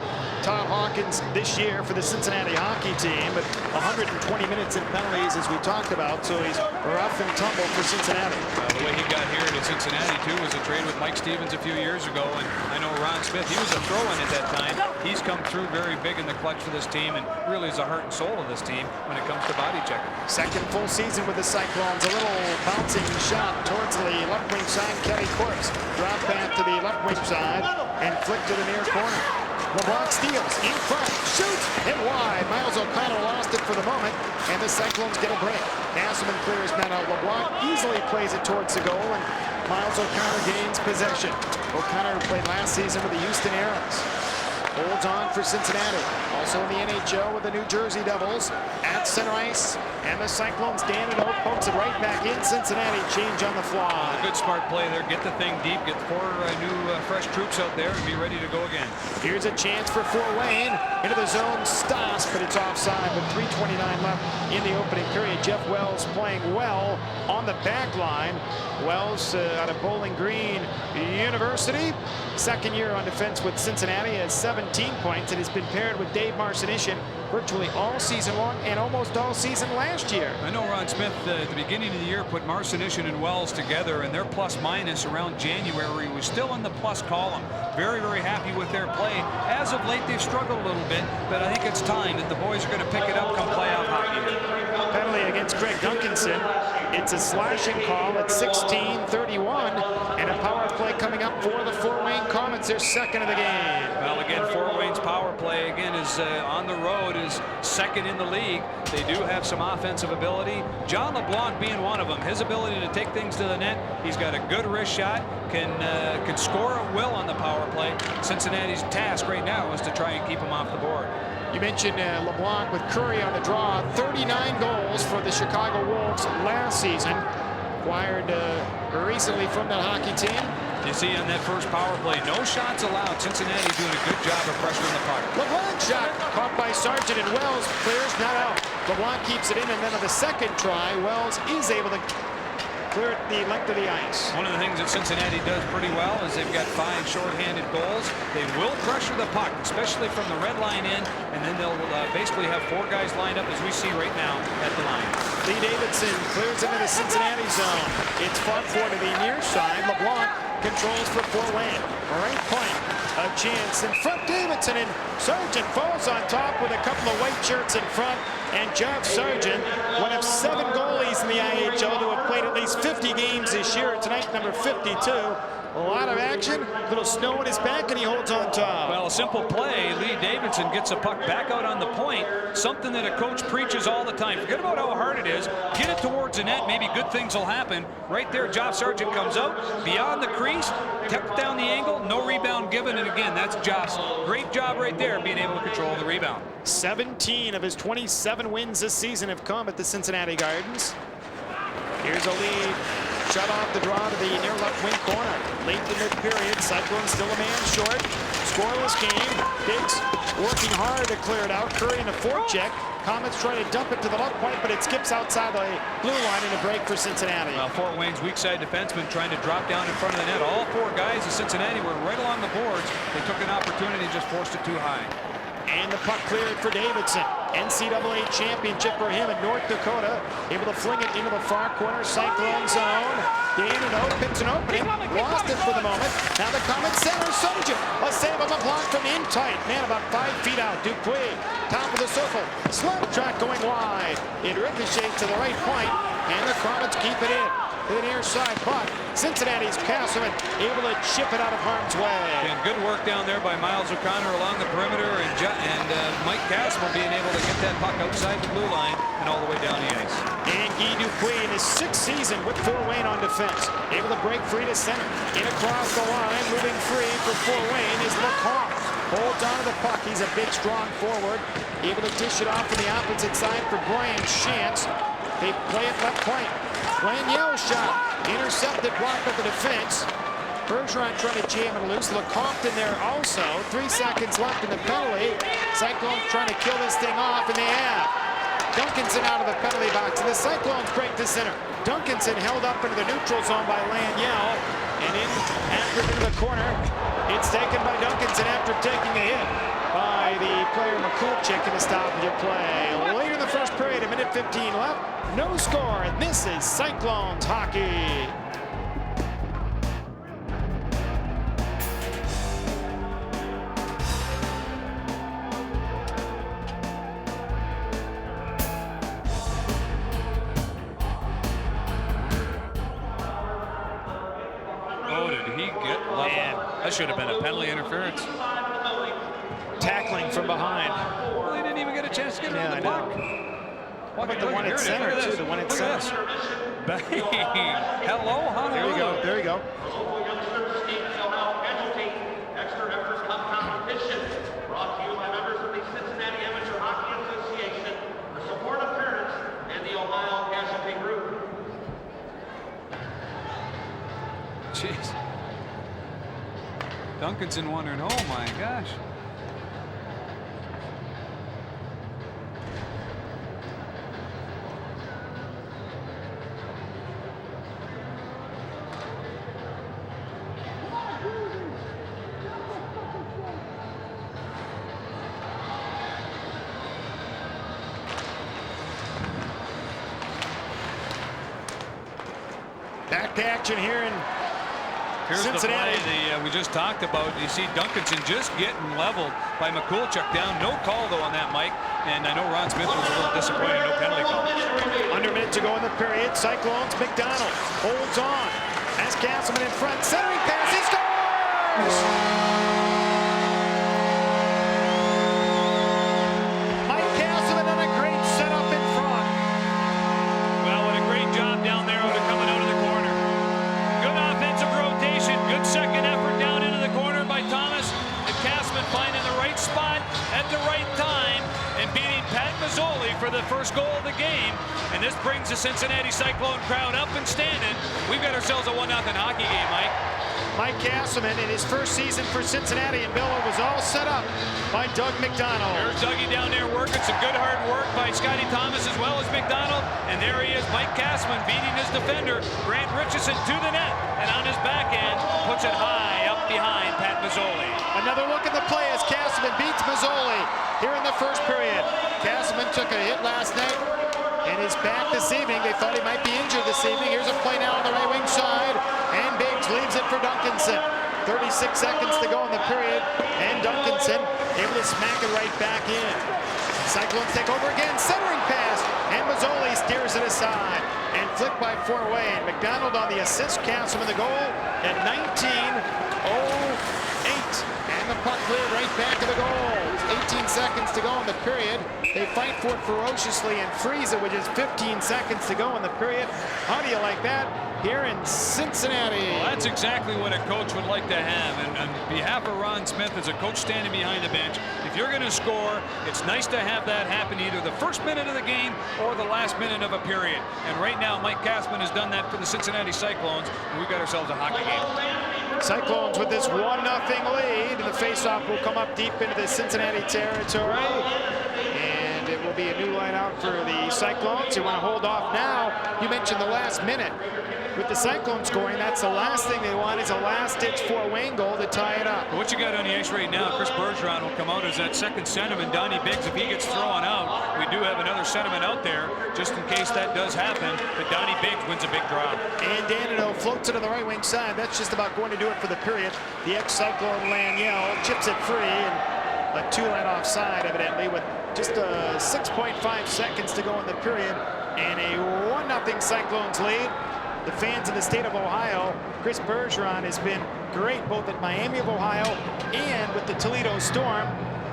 Todd Hawkins this year for the Cincinnati hockey team, but 120 minutes in penalties, as we talked about, so he's rough and tumble for Cincinnati. The way he got here to Cincinnati, too, was a trade with Mike Stevens a few years ago, and I know Ron Smith, he was a throw-in at that time. He's come through very big in the clutch for this team, and really is the heart and soul of this team when it comes to body checking. Second full season with the Cyclones. A little bouncing shot towards the left wing side. Kelly Corpse drop back to the left wing side and flick to the near corner. LeBlanc steals in front, shoots, and wide. Miles O'Connor lost it for the moment, and the Cyclones get a break. Nasserman clears men out. LeBlanc easily plays it towards the goal, and Miles O'Connor gains possession. O'Connor played last season with the Houston Aeros. Holds on for Cincinnati. Also in the NHL with the New Jersey Devils at center ice. And the Cyclones, Dan and Oak pokes it right back in. Cincinnati change on the fly. A good smart play there. Get the thing deep. Get 4 new fresh troops out there and be ready to go again. Here's a chance for Fort Wayne. Into the zone, Stas, but it's offside with 3:29 left in the opening period. Jeff Wells playing well on the back line. Wells out of Bowling Green University. Second year on defense with Cincinnati, has 17 points and has been paired with Dave Marcinishin virtually all season long and almost all season last year. I know Ron Smith at the beginning of the year put Marcinishin and Wells together, and their plus minus around January was still in the plus column. Very, very happy with their play. As of late, they've struggled a little bit, but I think it's time that the boys are going to pick it up come playoff hockey. Penalty against Craig Duncanson. It's a slashing call at 16:31, and a power play coming up for the Fort Wayne Komets, their second of the game. Well, again, Fort Wayne's power play again is on the road, is second in the league. They do have some offensive ability. John LeBlanc being one of them. His ability to take things to the net. He's got a good wrist shot. Can score at will on the power play. Cincinnati's task right now is to try and keep him off the board. You mentioned LeBlanc with Curry on the draw. 39 goals for the Chicago Wolves last season. Acquired recently from that hockey team. You see on that first power play, no shots allowed. Cincinnati doing a good job of pressuring the puck. LeBlanc shot caught by Sargent, and Wells clears, not out. LeBlanc keeps it in, and then on the second try, Wells is able to clear it the length of the ice. One of the things that Cincinnati does pretty well is they've got 5 shorthanded goals. They will pressure the puck, especially from the red line in, and then they'll basically have 4 guys lined up as we see right now at the line. Lee Davidson clears into the Cincinnati zone. It's fought for to the near side. LeBlanc controls for Fort Wayne. Right point, a chance in front. Davidson, and Sargent falls on top with a couple of white shirts in front. And Jeff Sargent, one of 7 goalies in the IHL to have played at least 50 games this year. Tonight, number 52. A lot of action, a little snow in his back, and he holds on top. Well, a simple play. Lee Davidson gets a puck back out on the point. Something that a coach preaches all the time. Forget about how hard it is. Get it towards the net. Maybe good things will happen. Right there, Jeff Sargent comes out beyond the crease, tucks down the angle, no rebound given. And again, that's Joff's great job right there, being able to control the rebound. 17 of his 27 wins this season have come at the Cincinnati Gardens. Here's a lead. Shut off the draw to the near left wing corner. Late in the mid-period, Cyclones still a man short. Scoreless game. Biggs working hard to clear it out. Curry in a forecheck. Komets try to dump it to the left point, but it skips outside the blue line in a break for Cincinnati. Well, Fort Wayne's weak side defenseman trying to drop down in front of the net. All 4 guys of Cincinnati were right along the boards. They took an opportunity, just forced it too high. And the puck cleared for Davidson. NCAA championship for him in North Dakota. Able to fling it into the far corner. Cyclone zone. Dano opens an opening. Lost it for the moment. Now the Komets center. Soja. A save on the block from in tight. Man about 5 feet out. Dupuis. Top of the circle. Slap track going wide. It ricochets to the right point. And the Komets keep it in. To the near side, but Cincinnati's Castleman able to chip it out of harm's way. And good work down there by Miles O'Connor along the perimeter, and Mike Castleman being able to get that puck outside the blue line and all the way down the ice. And Guy Dupuis in his 6th season with Fort Wayne on defense. Able to break free to center. In across the line, moving free for Fort Wayne is Lecomte. Holds onto the puck. He's a big, strong forward. Able to dish it off from the opposite side for Brian Shantz. They play it left point. Laniel shot. Intercepted, blocked at the defense. Bergeron trying to jam it loose. Lecomte in there also. 3 seconds left in the penalty. Cyclones trying to kill this thing off, and they have. Duncanson out of the penalty box, and the Cyclones break to center. Duncanson held up into the neutral zone by Laniel, and in after into the corner. It's taken by Duncanson after taking a hit by the player McCulchick in a stoppage of play. Later in the first period, 1:15 left. No score, and this is Cyclones hockey. Oh, did he get level? That should have been a penalty interference. Tackling from behind. Well, he didn't even get a chance to get around the puck. What about the one at center, too? The one at center. Bang! Hello, honey. There you go. There you go. Extra effort cup competition brought to you by members of the Cincinnati Amateur Hockey Association, the support of parents, and the Ohio Casualty Group. Jeez. Duncanson wondering, oh my gosh. Back to action here in Here's Cincinnati. the play we just talked about. You see Duncanson just getting leveled by McCulchick down. No call, though, on that, Mike. And I know Ron Smith was a little disappointed. No penalty call. Under a minute to go in the period. Cyclones, McDonald holds on. As Castleman in front. Centering pass. He scores! Mike Castleman on a great setup in front. Well, what a great job down there coming out of the corner. Good offensive rotation. Good second effort down into the corner by Thomas. And Castleman finding the right spot at the right time and beating Pat Mazzoli for the first goal of the game. And this brings the Cincinnati Cyclone crowd up and standing. We've got ourselves a 1-0 hockey game, Mike. Mike Castleman in his first season for Cincinnati, and Bill was all set up by Doug McDonald. There's Dougie down there working some good hard work by Scotty Thomas as well as McDonald. And there he is, Mike Castleman beating his defender, Grant Richardson, to the net. And on his backhand, puts it high up behind Pat Mazzoli. Another look at the play as Castleman beats Mazzoli here in the first period. Castleman took a hit last night and is back this evening. They thought he might be injured this evening. Here's a play now on the right wing side, and Biggs leaves it for Duncanson. 36 seconds to go in the period, and Duncanson able to smack it right back in. Cyclones take over again, centering pass, and Mazzoli steers it aside, and flicked by Fort Wayne. McDonald on the assist, Castleman the goal at 19:08. And the puck cleared right back to the goal. 18 seconds to go in the period. They fight for it ferociously and freeze it with just 15 seconds to go in the period. How do you like that here in Cincinnati? Well, that's exactly what a coach would like to have. And on behalf of Ron Smith, as a coach standing behind the bench, if you're going to score, it's nice to have that happen either the first minute of the game or the last minute of a period. And right now, Mike Castleman has done that for the Cincinnati Cyclones, and we've got ourselves a hockey game. Cyclones with this 1-0 lead, and the faceoff will come up deep into the Cincinnati territory. And it will be a new line out for the Cyclones. You want to hold off now. You mentioned the last minute. with the Cyclones scoring, that's the last thing they want, is a last-ditch Fort Wayne goal to tie it up. What you got on the ice right now, Chris Bergeron will come out as that second centerman. Donnie Biggs, if he gets thrown out, we do have another centerman out there just in case that does happen. But Donnie Biggs wins a big draw. And Danilo floats it to the right wing side. That's just about going to do it for the period. The ex-Cyclone Laniel chips it free, and a two-line offside, evidently, with just 6.5 seconds to go in the period, and a 1-0 Cyclones lead. The fans in the state of Ohio, Chris Bergeron has been great both at Miami of Ohio and with the Toledo Storm.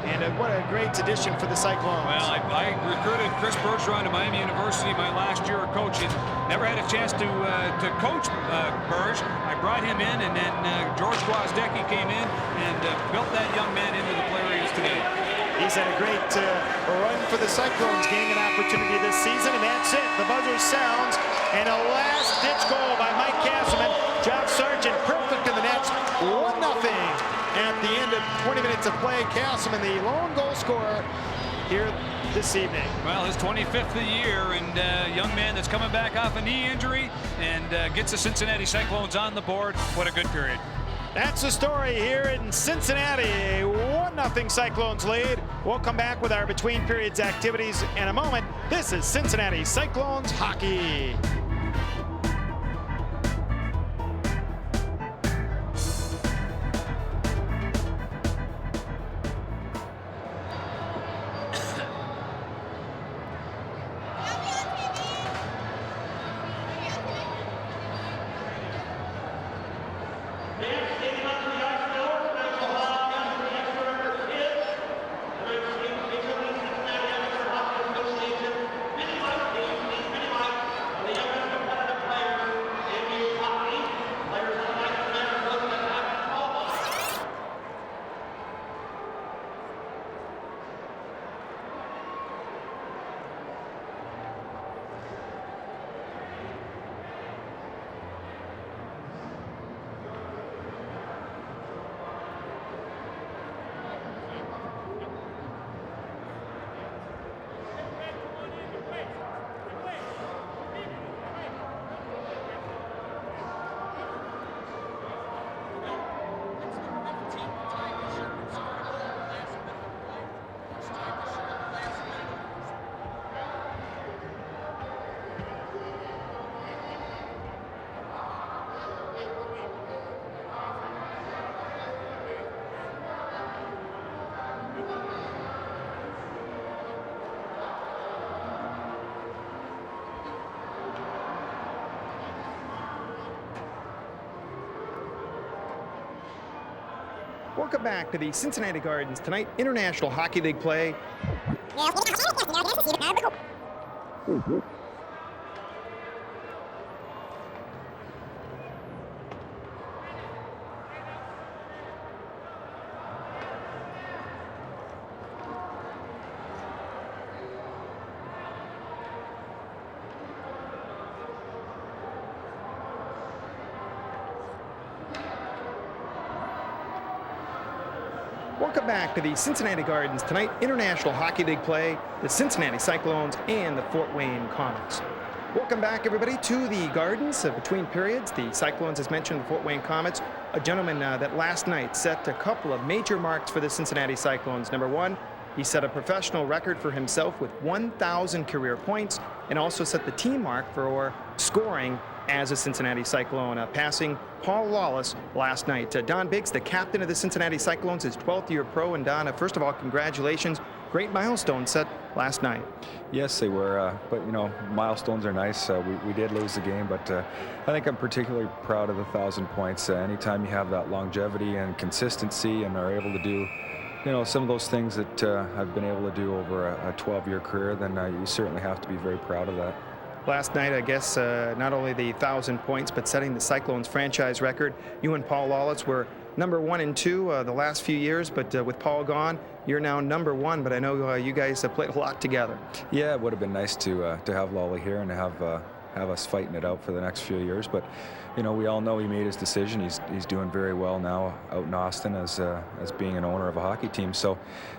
And what a great addition for the Cyclones. Well, I recruited Chris Bergeron to Miami University my last year of coaching. Never had a chance to coach Berge. I brought him in, and then George Gwozdecki came in and built that young man into the player he is today. He's had a great run for the Cyclones, gaining an opportunity this season, and that's it. The buzzer sounds, and a last-ditch goal by Mike Castleman. Job Sargent perfect in the nets, 1-0. At the end of 20 minutes of play, Castleman, the lone goal scorer here this evening. Well, his 25th of the year, and a young man that's coming back off a knee injury and gets the Cincinnati Cyclones on the board. What a good period. That's the story here in Cincinnati. A 1-0 Cyclones lead. We'll come back with our between periods activities in a moment. This is Cincinnati Cyclones hockey. Welcome back to the Cincinnati Gardens tonight. International Hockey League play. Welcome back to the Cincinnati Gardens tonight. International Hockey League play. The Cincinnati Cyclones and the Fort Wayne Komets. Welcome back, everybody, to the Gardens between periods. The Cyclones, as mentioned, the Fort Wayne Komets. A gentleman that last night set a couple of major marks for the Cincinnati Cyclones. Number one, he set a professional record for himself with 1,000 career points, and also set the team mark for scoring as a Cincinnati Cyclone, passing Paul Lawless last night. Don Biggs, the captain of the Cincinnati Cyclones, his 12th year pro. And Don, first of all, congratulations. Great milestone set last night. Yes, they were, but you know, milestones are nice. We did lose the game, but I think I'm particularly proud of the 1,000 points. Anytime you have that longevity and consistency and are able to do, you know, some of those things that I've been able to do over a 12-year career, then you certainly have to be very proud of that. Last night, I guess, not only the 1,000 points, but setting the Cyclones franchise record. You and Paul Lawless were number 1 and 2 the last few years, but with Paul gone, you're now number 1. But I know you guys have played a lot together. Yeah, it would have been nice to have Lawley here and to have us fighting it out for the next few years. But you know, we all know he made his decision. He's doing very well now out in Austin as being an owner of a hockey team. So,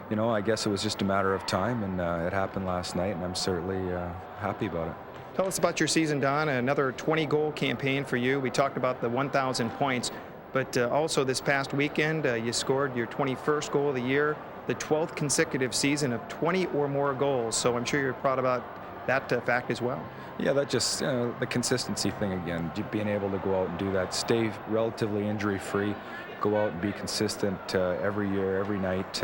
you know, I guess it was just a matter of time, and it happened last night, and I'm certainly happy about it. Tell us about your season, Don. Another 20-goal campaign for you. We talked about the 1,000 points, but also this past weekend, you scored your 21st goal of the year, the 12th consecutive season of 20 or more goals. So I'm sure you're proud about that fact as well. Yeah, that just the consistency thing again. Being able to go out and do that, stay relatively injury-free, go out and be consistent every year, every night.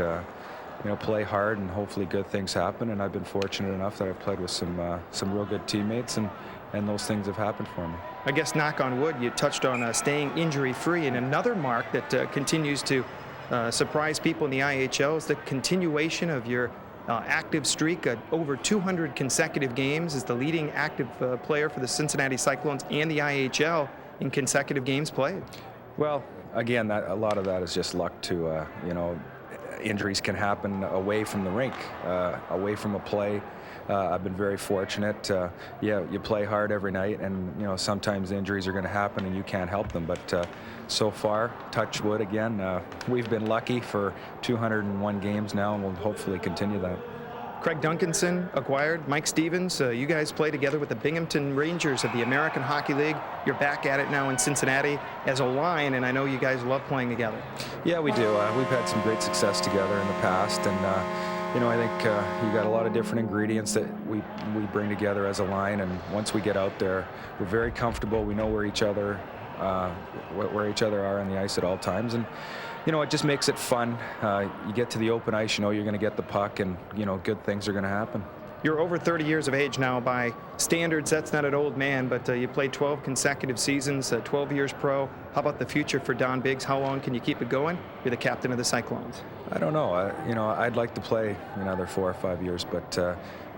Play hard, and hopefully good things happen. And I've been fortunate enough that I've played with some real good teammates, and those things have happened for me. I guess, knock on wood, you touched on staying injury-free, and another mark that continues to surprise people in the IHL is the continuation of your active streak. Over 200 consecutive games as the leading active player for the Cincinnati Cyclones and the IHL in consecutive games played. Well, again, a lot of that is just luck too. Injuries can happen away from the rink, away from a play. I've been very fortunate. You play hard every night, and sometimes injuries are going to happen and you can't help them. But so far, touch wood again, we've been lucky for 201 games now, and we'll hopefully continue that. Craig Duncanson acquired Mike Stevens. You guys play together with the Binghamton Rangers of the American Hockey League. You're back at it now in Cincinnati as a line, and I know you guys love playing together. Yeah, we do. We've had some great success together in the past, and I think you got a lot of different ingredients that we bring together as a line. And once we get out there, we're very comfortable. We know where each other are on the ice at all times, and it just makes it fun. You get to the open ice, you're going to get the puck, and good things are going to happen. You're over 30 years of age now. By standards, that's not an old man, but you played 12 consecutive seasons, 12 years pro. How about the future for Don Biggs? How long can you keep it going? You're the captain of the Cyclones. I don't know. I'd like to play another 4 or 5 years, but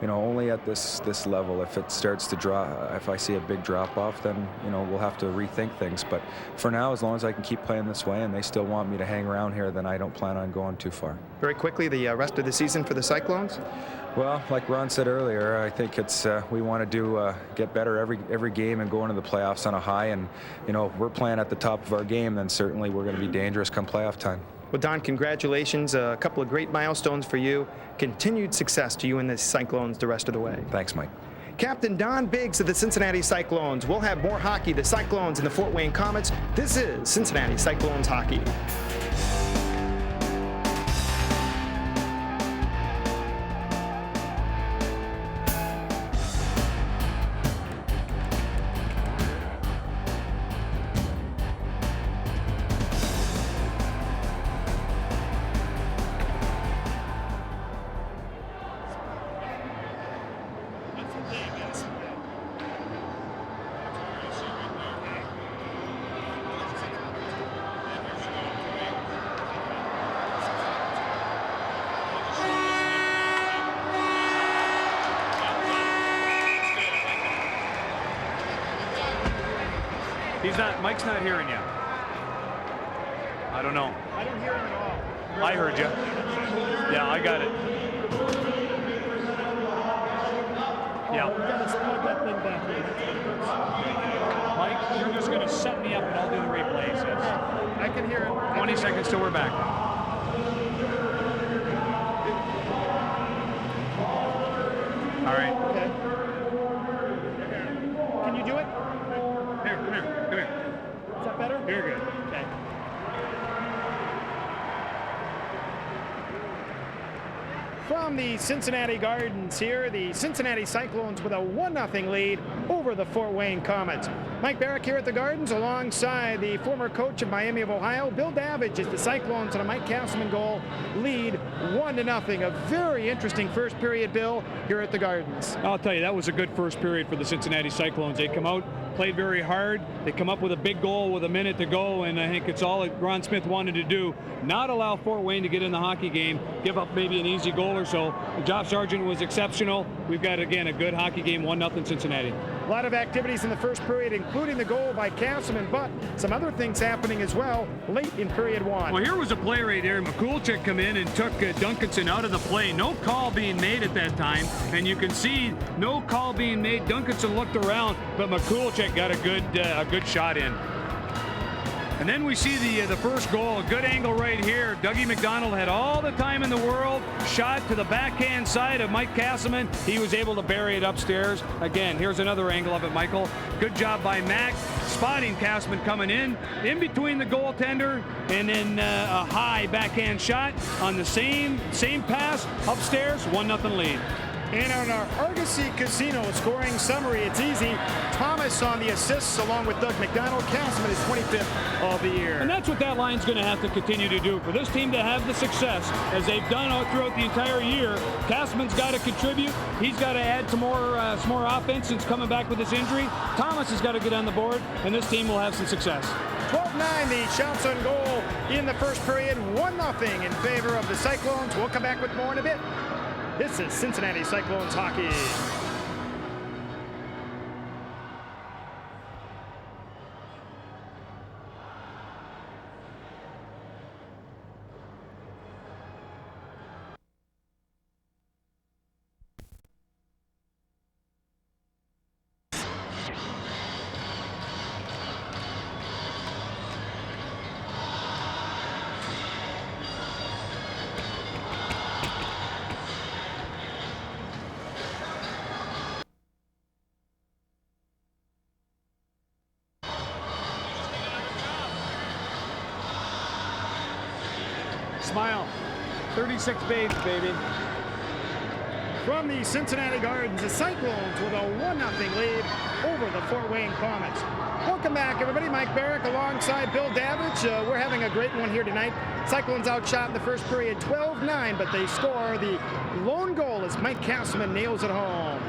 only at this level. If it starts to drop, if I see a big drop off, then we'll have to rethink things. But for now, as long as I can keep playing this way and they still want me to hang around here, then I don't plan on going too far. Very quickly, the rest of the season for the Cyclones? Well, like Ron said earlier, I think it's we want to get better every game and go into the playoffs on a high. And if we're playing at the top of our game, then certainly we're going to be dangerous come playoff time. Well, Don, congratulations. A couple of great milestones for you. Continued success to you and the Cyclones the rest of the way. Thanks, Mike. Captain Don Biggs of the Cincinnati Cyclones. We'll have more hockey, the Cyclones and the Fort Wayne Komets. This is Cincinnati Cyclones hockey. Mike's not hearing you. I don't know. I don't hear him at all. I heard you. Yeah, I got it. Yeah. We gotta plug that thing back in. Mike, you're just going to set me up and I'll do the replays. Yes. I can hear it. 20 seconds till we're back. All right. Okay. Can you do it? Here, come here, come here. Is that better? You're good. Okay. From the Cincinnati Gardens here, the Cincinnati Cyclones with a 1-0 lead over the Fort Wayne Komets. Mike Barrick here at the Gardens alongside the former coach of Miami of Ohio, Bill Davidge, as the Cyclones on a Mike Castleman goal lead 1-0. A very interesting first period, Bill, here at the Gardens. I'll tell you, that was a good first period for the Cincinnati Cyclones. They come out, played very hard. They come up with a big goal with a minute to go, and I think it's all that Ron Smith wanted to do. Not allow Fort Wayne to get in the hockey game, give up maybe an easy goal or so. Josh Sargent was exceptional. We've got, again, a good hockey game, 1-0 Cincinnati. A lot of activities in the first period, including the goal by Castleman, but some other things happening as well late in period one. Well, here was a play right there. McCoolchick come in and took Duncanson out of the play. No call being made at that time, and you can see no call being made. Duncanson looked around, but McCoolchick got a good shot in. And then we see the first goal, a good angle right here. Dougie McDonald had all the time in the world, shot to the backhand side of Mike Castleman. He was able to bury it upstairs. Again, here's another angle of it, Michael. Good job by Mac, spotting Castleman coming in between the goaltender, and then a high backhand shot on the same pass upstairs, 1-0 lead. And on our Argosy Casino scoring summary, it's easy. Thomas on the assists along with Doug McDonald. Castleman is 25th of the year. And that's what that line's going to have to continue to do. For this team to have the success as they've done throughout the entire year, Castleman's got to contribute. He's got to add some more offense since coming back with this injury. Thomas has got to get on the board, and this team will have some success. 12-9, the shots on goal in the first period. 1-0 in favor of the Cyclones. We'll come back with more in a bit. This is Cincinnati Cyclones hockey. Smile. 36 babes, baby. From the Cincinnati Gardens, the Cyclones with a 1-0 lead over the Fort Wayne Komets. Welcome back, everybody. Mike Barrick alongside Bill Davidge. We're having a great one here tonight. Cyclones outshot in the first period 12-9, but they score the lone goal as Mike Castleman nails it home.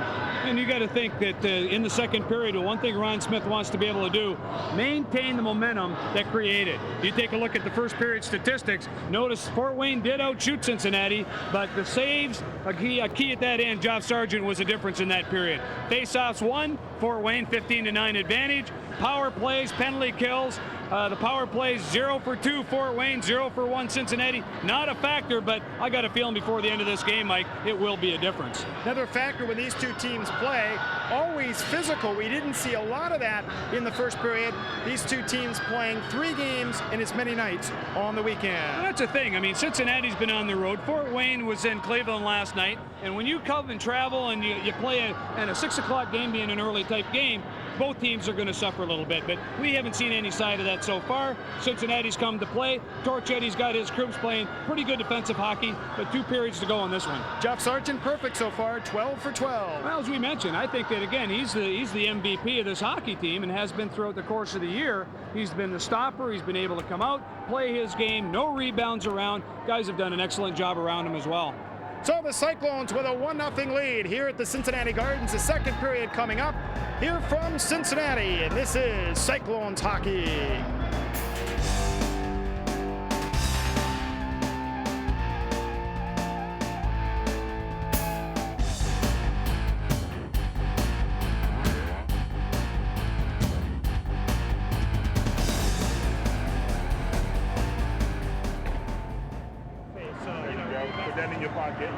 And you got to think that in the second period, one thing Ron Smith wants to be able to do, maintain the momentum that created. You take a look at the first period statistics. Notice Fort Wayne did outshoot Cincinnati, but the saves, a key at that end, Job Sargent was a difference in that period. Faceoffs won, Fort Wayne 15-9 advantage. Power plays, penalty kills. The power plays 0 for 2 Fort Wayne, 0 for 1 Cincinnati. Not a factor, but I got a feeling before the end of this game, Mike, it will be a difference. Another factor when these two teams play, always physical. We didn't see a lot of that in the first period. These two teams playing 3 games in as many nights on the weekend. Well, that's the thing. I mean, Cincinnati's been on the road. Fort Wayne was in Cleveland last night, and when you come and travel and you play a 6 o'clock game being an early type game, both teams are going to suffer a little bit, but we haven't seen any side of that so far. Cincinnati's come to play. Torchetti's got his troops playing pretty good defensive hockey, but 2 periods to go on this one. Jeff Sargent perfect so far, 12 for 12. Well, as we mentioned, I think that, again, he's the MVP of this hockey team and has been throughout the course of the year. He's been the stopper. He's been able to come out, play his game, no rebounds around. Guys have done an excellent job around him as well. So the Cyclones with a 1-0 lead here at the Cincinnati Gardens. The second period coming up here from Cincinnati, and this is Cyclones hockey. Put that in your pocket.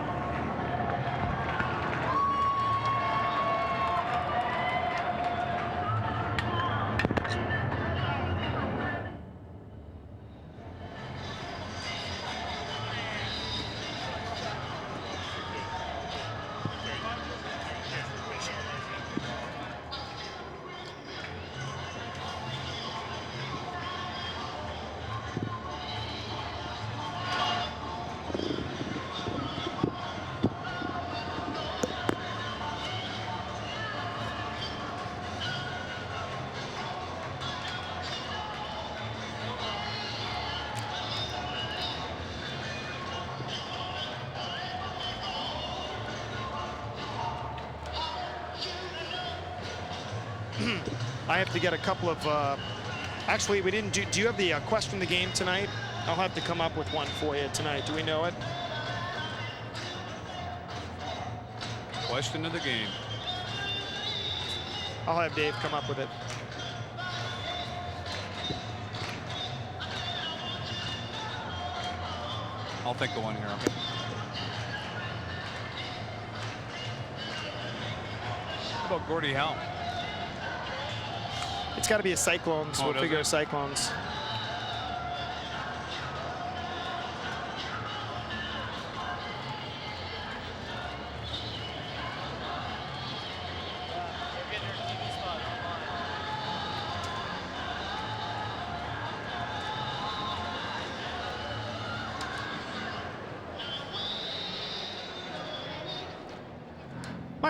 I have to get a couple of, actually we didn't do you have the question of the game tonight? I'll have to come up with one for you tonight. Do we know it? Question of the game. I'll have Dave come up with it. I'll think of one here, okay? How about Gordie Howe? It's got to be a Cyclones. Oh, We'll does figure it? Cyclones.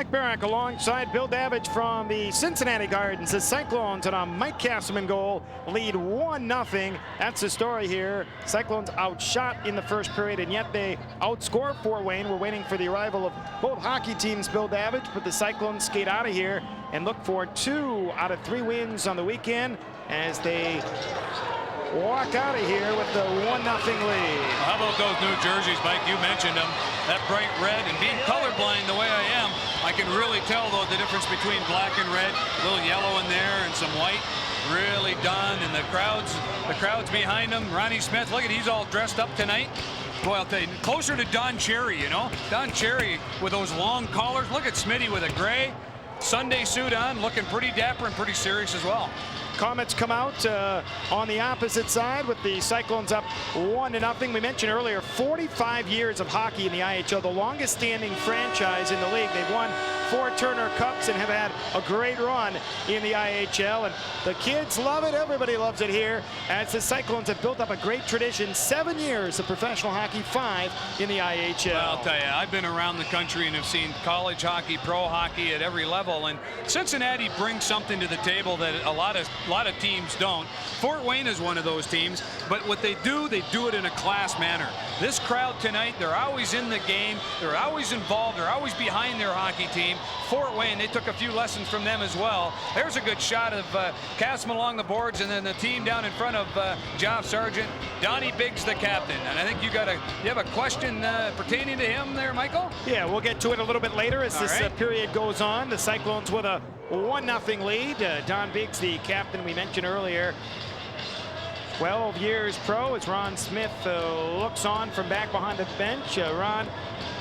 Mike Barrack alongside Bill Davidge from the Cincinnati Gardens. The Cyclones on a Mike Castleman goal lead 1-0. That's the story here. Cyclones outshot in the first period, and yet they outscore Fort Wayne. We're waiting for the arrival of both hockey teams, Bill Davidge, but the Cyclones skate out of here and look for 2 out of 3 wins on the weekend as they walk out of here with the 1-0 lead. How about those new jerseys, Mike? You mentioned them. That bright red, and being colorblind the way I am, I can really tell, though, the difference between black and red. A little yellow in there and some white. Really done. And the crowd's behind him. Ronnie Smith, look at, he's all dressed up tonight. Boy, I'll tell you, closer to Don Cherry, you know? Don Cherry with those long collars. Look at Smitty with a gray Sunday suit on, looking pretty dapper and pretty serious as well. Komets come out on the opposite side with the Cyclones up 1-0. We mentioned earlier 45 years of hockey in the IHL, the longest standing franchise in the league. They've won 4 Turner Cups and have had a great run in the IHL, and the kids love it. Everybody loves it here as the Cyclones have built up a great tradition. 7 years of professional hockey, 5 in the IHL. Well, I'll tell you, I've been around the country and have seen college hockey, pro hockey at every level, and Cincinnati brings something to the table that a lot of teams don't. Fort Wayne is one of those teams, but what they do it in a class manner. This crowd tonight, they're always in the game, they're always involved, they're always behind their hockey team. Fort Wayne, they took a few lessons from them as well. There's a good shot of Castleman along the boards, and then the team down in front of Joff Sargent. Donnie Biggs, the captain, and I think you have a question pertaining to him there, Michael? Yeah, we'll get to it a little bit later as this period goes on. The Cyclones with a 1-0 lead. Don Biggs, the captain we mentioned earlier, 12 years pro, as Ron Smith looks on from back behind the bench. Ron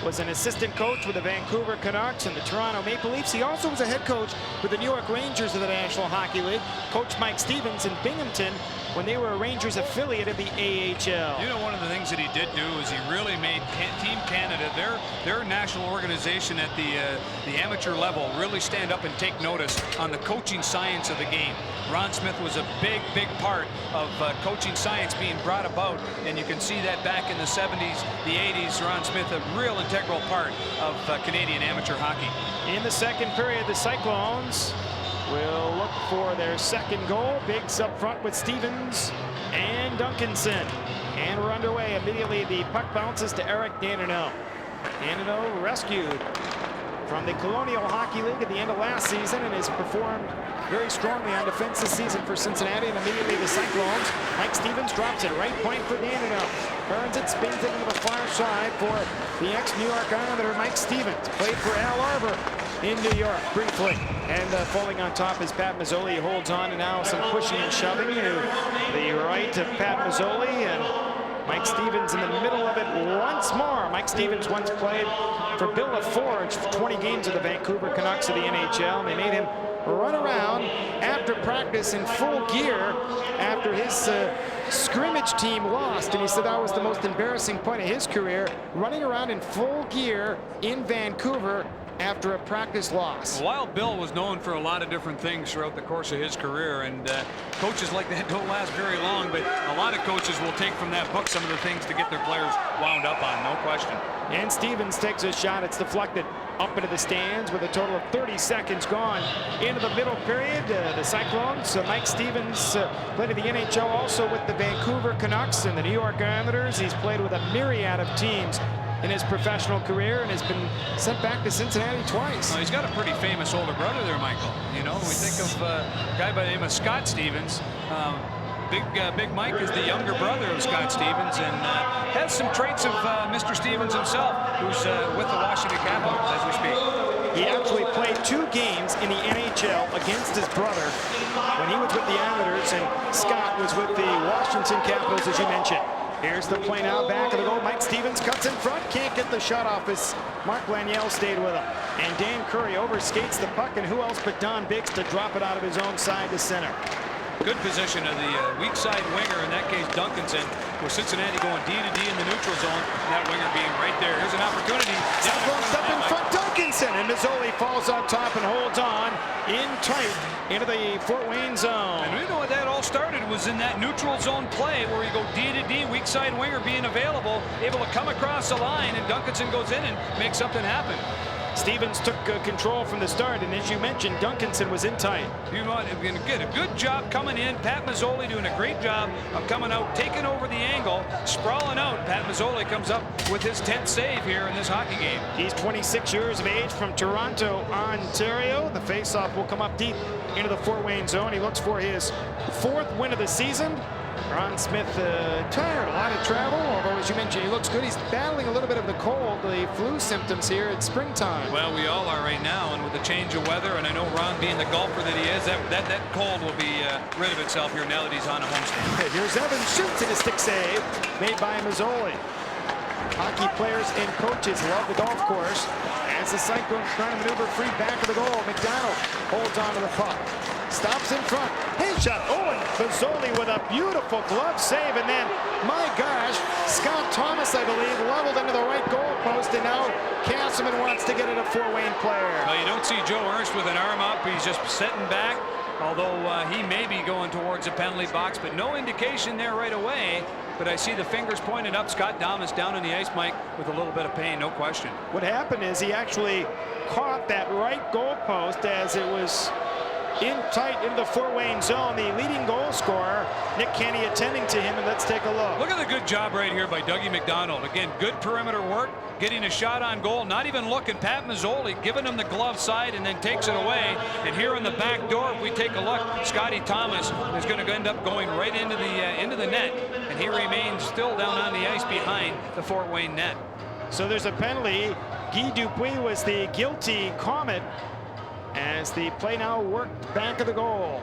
was an assistant coach with the Vancouver Canucks and the Toronto Maple Leafs. He also was a head coach with the New York Rangers of the National Hockey League. Coach Mike Stevens in Binghamton when they were a Rangers affiliate of the AHL. You know, one of the things that he did do is he really made Team Canada, their national organization at the amateur level, really stand up and take notice on the coaching science of the game. Ron Smith was a big part of coaching science being brought about, and you can see that back in the 70s, the 80s. Ron Smith, a real integral part of Canadian amateur hockey. In the second period, the Cyclones will look for their second goal. Biggs up front with Stevens and Duncanson. And we're underway. Immediately the puck bounces to Eric Danino. Danino rescued from the Colonial Hockey League at the end of last season and has performed very strongly on defense this season for Cincinnati. And immediately the Cyclones, Mike Stevens drops it right point for Danino. Burns it, spins it into the far side for the ex-New York Islander Mike Stevens. Played for Al Arbor in New York briefly. And falling on top is Pat Mazzoli. He holds on, and now some pushing and shoving to the right of Pat Mazzoli, and Mike Stevens in the middle of it once more. Mike Stevens once played for Bill LaForge for 20 games of the Vancouver Canucks of the NHL, and they made him run around after practice in full gear after his scrimmage team lost, and he said that was the most embarrassing point of his career, running around in full gear in Vancouver after a practice loss. While Bill was known for a lot of different things throughout the course of his career, and coaches like that don't last very long, but a lot of coaches will take from that book some of the things to get their players wound up on, no question. And Stevens takes a shot. It's deflected up into the stands with a total of 30 seconds gone into the middle period. The Cyclones, Mike Stevens played in the NHL also with the Vancouver Canucks and the New York Islanders. He's played with a myriad of teams in his professional career and has been sent back to Cincinnati twice. Well, he's got a pretty famous older brother there, Michael. You know, we think of a guy by the name of Scott Stevens. Big Mike is the younger brother of Scott Stevens and has some traits of Mr. Stevens himself, who's with the Washington Capitals as we speak. He actually played 2 games in the NHL against his brother when he was with the Islanders, and Scott was with the Washington Capitals, as you mentioned. Here's the play now, back of the goal. Mike Stevens cuts in front, can't get the shot off as Mark Laniel stayed with him. And Dan Curry overskates the puck, and who else but Don Biggs to drop it out of his own side to center. Good position of the weak side winger, in that case Duncanson, with Cincinnati going D to D in the neutral zone, and that winger being right there. Here's an opportunity. Cyclones up in front, Duncanson, and Mazzoli falls on top and holds on in tight into the Fort Wayne zone. And we know what that all started was in that neutral zone play where you go D to D, weak side winger being available, able to come across the line, and Duncanson goes in and makes something happen. Stevens took control from the start, and as you mentioned, Duncanson was in tight. You might get a good job coming in. Pat Mazzoli doing a great job of coming out, taking over the angle, sprawling out. Pat Mazzoli comes up with his 10th save here in this hockey game. He's 26 years of age from Toronto, Ontario. The faceoff will come up deep into the Fort Wayne zone. He looks for his 4th win of the season. Ron Smith tired, a lot of travel, although as you mentioned, he looks good. He's battling a little bit of the cold, the flu symptoms here at springtime. Well, we all are right now, and with the change of weather, and I know Ron being the golfer that he is, that cold will be rid of itself here now that he's on a homestand. Here's Evans, shoots in a stick save made by Mazzoli. Hockey players and coaches love the golf course. As the Cyclones trying to maneuver free back of the goal, McDonald holds on to the puck. Stops in front. His shot. Oh, and Mazzoli with a beautiful glove save. And then, my gosh, Scott Thomas, I believe, leveled into the right goal post. And now Castleman wants to get it a Fort Wayne player. Well, you don't see Joe Ernst with an arm up. He's just sitting back, although he may be going towards the penalty box, but no indication there right away. But I see the fingers pointed up. Scott Thomas down on the ice, Mike, with a little bit of pain, no question. What happened is he actually caught that right goal post as it was in tight into the Fort Wayne zone. The leading goal scorer, Nick Kenny, attending to him, and let's take a look. Look at the good job right here by Dougie McDonald. Again, good perimeter work, getting a shot on goal, not even looking. Pat Mazzoli giving him the glove side and then takes it away. And here on the back door, if we take a look, Scotty Thomas is going to end up going right into the net, and he remains still down on the ice behind the Fort Wayne net. So there's a penalty. Guy Dupuis was the guilty Komet as the play now worked back of the goal.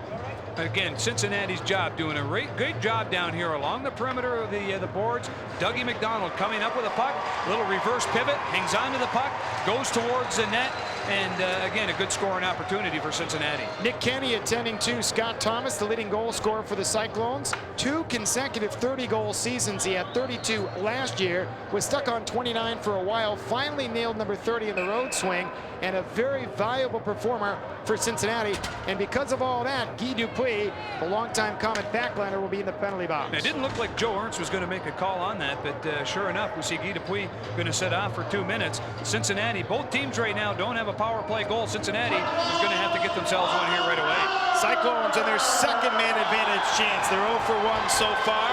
Again, Cincinnati's job, doing a great job down here along the perimeter of the boards. Dougie McDonald coming up with a puck, little reverse pivot, hangs on to the puck, goes towards the net, and again, a good scoring opportunity for Cincinnati. Nick Kenny attending to Scott Thomas, the leading goal scorer for the Cyclones. 2 consecutive 30-goal seasons. He had 32 last year, was stuck on 29 for a while, finally nailed number 30 in the road swing, and a very valuable performer for Cincinnati. And because of all that, Guy Dupuis, the longtime Komet backliner, will be in the penalty box. It didn't look like Joe Ernst was going to make a call on that, but sure enough, we see Guy Dupuis going to sit off for 2 minutes. Cincinnati, both teams right now don't have a power play goal. Cincinnati is going to have to get themselves one here right away. Cyclones and their second man advantage chance. They're 0 for 1 so far.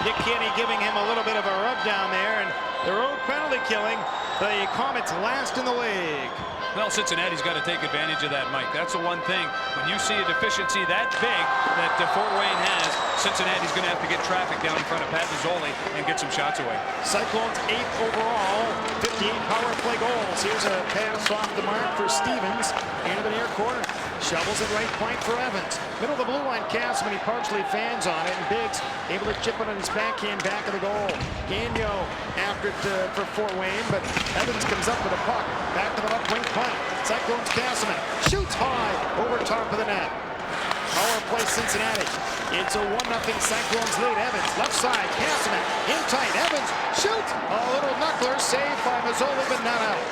Nick Kenny giving him a little bit of a rub down there, and their own penalty killing the Komets last in the league. Well, Cincinnati's got to take advantage of that, Mike. That's the one thing. When you see a deficiency that big that Fort Wayne has, Cincinnati's going to have to get traffic down in front of Pat Mazzoli and get some shots away. Cyclones 8th overall, 58 power play goals. Here's a pass off the mark for Stevens into the near corner. Shovels it right point for Evans. Middle of the blue line, Castleman, he partially fans on it, and Biggs able to chip it on his backhand back of the goal. Gagnon after it for Fort Wayne, but Evans comes up with a puck. Back to the left wing punt. Cyclones Castleman shoots high over top of the net. Power play Cincinnati. It's a 1-0 Cyclones lead. Evans left side, Castleman in tight. Evans shoots a little knuckler, saved by Mazzoli, but not out.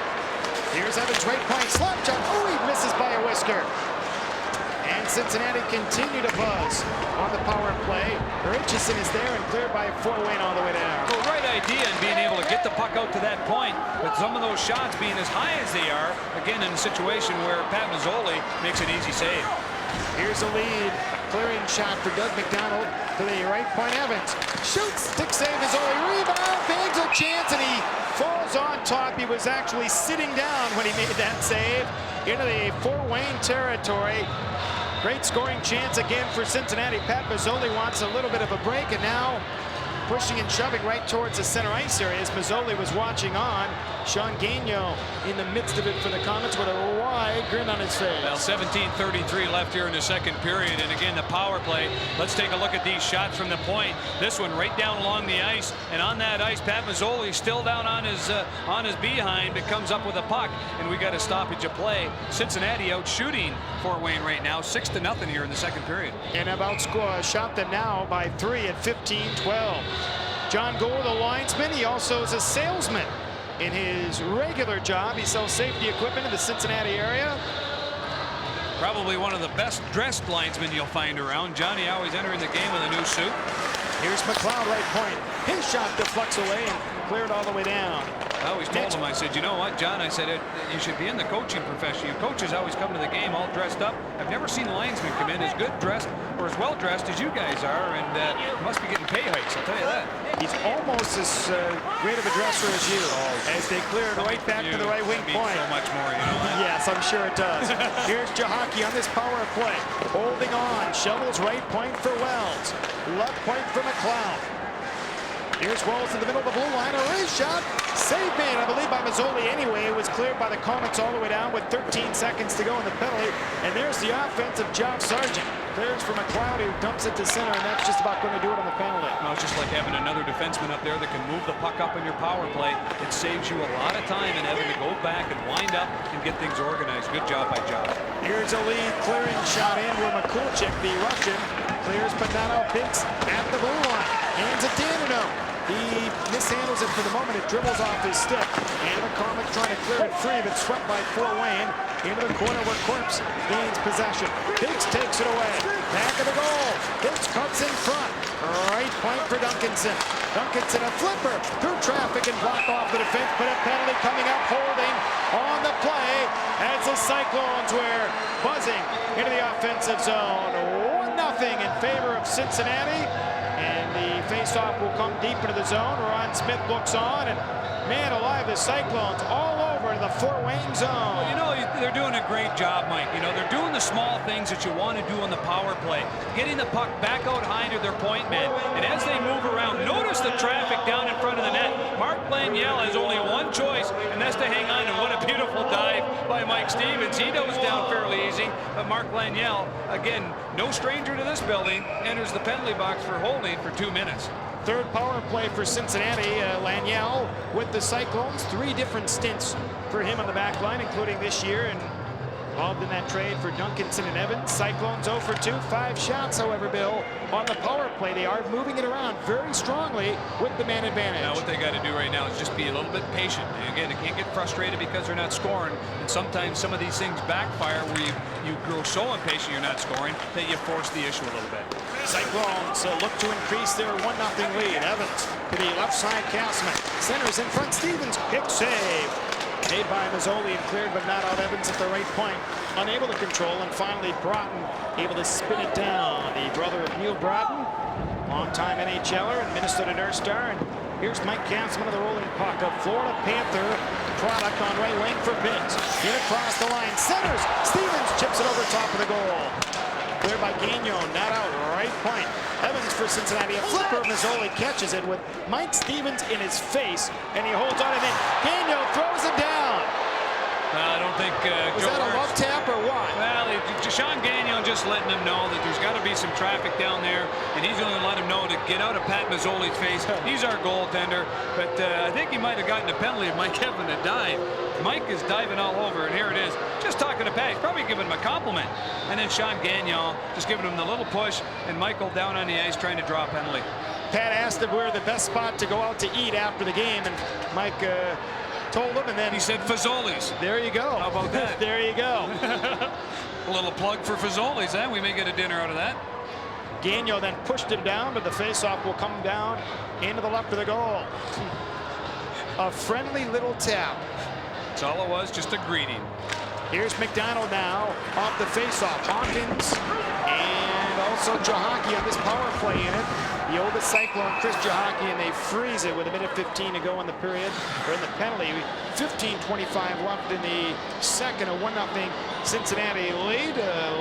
Here's Evans right point, slap shot. Oh, he misses by a whisker. And Cincinnati continue to buzz on the power play. Richardson is there and cleared by Fort Wayne all the way down. The right idea in being able to get the puck out to that point, but some of those shots being as high as they are, again in a situation where Pat Mazzoli makes an easy save. Here's a lead, clearing shot for Doug McDonald to the right point. Evans shoots, stick save is only rebound, Biggs a chance, and he falls on top. He was actually sitting down when he made that save into the Fort Wayne territory. Great scoring chance again for Cincinnati. Pat Mazzoli wants a little bit of a break, and now pushing and shoving right towards the center ice area as Mazzoli was watching on. Sean Gagnon in the midst of it for the Komets with a wide grin on his face. Well, 17:33 left here in the second period, and again the power play. Let's take a look at these shots from the point. This one right down along the ice, and on that ice, Pat Mazzoli still down on his behind, but comes up with a puck, and we got a stoppage of play. Cincinnati out shooting Fort Wayne right now, 6-0 here in the second period. And have outshot them now by 3 at 15-12. John Gore, the linesman, he also is a salesman. In his regular job, he sells safety equipment in the Cincinnati area. Probably one of the best dressed linesmen you'll find around. Johnny always entering the game with a new suit. Here's McLeod, right point. His shot deflects away and cleared all the way down. I always told him, I said, you know what, John, I said, you should be in the coaching profession. You coaches always come to the game all dressed up. I've never seen linesmen come in as good dressed or as well dressed as you guys are, and must be getting pay hikes, I'll tell you that. He's almost as great of a dresser as you, as they clear it right back to the right wing point. So much more, you know that? Yes, I'm sure it does. Here's Jahaki on this power play. Holding on, shovels right point for Wells. Left point for McLeod. Here's Wells in the middle of the blue line. A race shot. Save made, I believe, by Mazzoli anyway. It was cleared by the Komets all the way down with 13 seconds to go in the penalty. And there's the offensive job Sargent. Clears for McLeod, who dumps it to center, and that's just about going to do it on the penalty. Well, it's just like having another defenseman up there that can move the puck up in your power play. It saves you a lot of time in having to go back and wind up and get things organized. Good job by Job. Here's a lead clearing shot in where Mikulchik, the Russian, clears Panano Pinks at the blue line. Hands it to Danino. He mishandles it for the moment. It dribbles off his stick. And McCormick trying to clear it free, but swept by Fort Wayne into the corner where Corpse gains possession. Biggs takes it away. Back of the goal. Biggs cuts in front. Right point for Duncanson. Duncanson a flipper through traffic and block off the defense, but a penalty coming up holding on the play as the Cyclones were buzzing into the offensive zone. 1-0 in favor of Cincinnati. And the faceoff will come deep into the zone. Ron Smith looks on, and man alive, the Cyclones all over the Fort Wayne zone. Well, you know, they're doing a great job, Mike. You know, they're doing the small things that you want to do on the power play. Getting the puck back out high to their point man. And as they move around, notice the traffic down in front of the net. Mark Laniel has only one choice, and that's to hang on. And what a beautiful dive by Mike Stevens. He goes down fairly easy. But Mark Laniel, again, no stranger to this building, enters the penalty box for holding for 2 minutes. Third power play for Cincinnati. Laniel with the Cyclones. 3 different stints for him on the back line, including this year, and involved in that trade for Duncanson and Evans. Cyclones 0 for 2, 5 shots, however, Bill, on the power play. They are moving it around very strongly with the man advantage. Now what they got to do right now is just be a little bit patient. And again, they can't get frustrated because they're not scoring. And sometimes some of these things backfire where you grow so impatient you're not scoring that you force the issue a little bit. Cyclones look to increase their 1-0 lead. Evans to the left side, Castman. Centers in front, Stevens. Big save. Made by Mazzoli and cleared, but not out. Evans at the right point, unable to control, and finally Broughton able to spin it down. The brother of Neil Broughton, longtime NHLer and Minnesota North Star. And here's Mike Castman of the rolling puck, a Florida Panther product on right wing for Biggs. Here across the line, centers. Stevens chips it over top of the goal. Cleared by Gagnon, not out, right point. Evans for Cincinnati, a flipper. Mazzoli catches it with Mike Stevens in his face, and he holds on, and then Gagnon throws it down. I don't think Was that a love tap or what? Well, Sean Gagnon just letting him know that there's got to be some traffic down there, and he's going to let him know to get out of Pat Mazzoli's face. He's our goaltender, but I think he might have gotten a penalty of Mike having to dive. Mike is diving all over, and here it is. Just talking to Pat. He's probably giving him a compliment. And then Sean Gagnon just giving him the little push, and Michael down on the ice trying to draw a penalty. Pat asked him where the best spot to go out to eat after the game, and Mike told him, and then he said Fazoli's. There you go. How about that? There you go. A little plug for Fazoli's, eh? We may get a dinner out of that. Gagnon then pushed him down, but the faceoff will come down into the left of the goal. A friendly little tap. That's all it was, just a greeting. Here's McDonald now off the faceoff. Hawkins and also Jahaki on this power play in it. The oldest Cyclone, Chris Jahaki, and they freeze it with 1:15 to go in the period, or in the penalty. 15:25 left in the second. A 1-0 Cincinnati lead.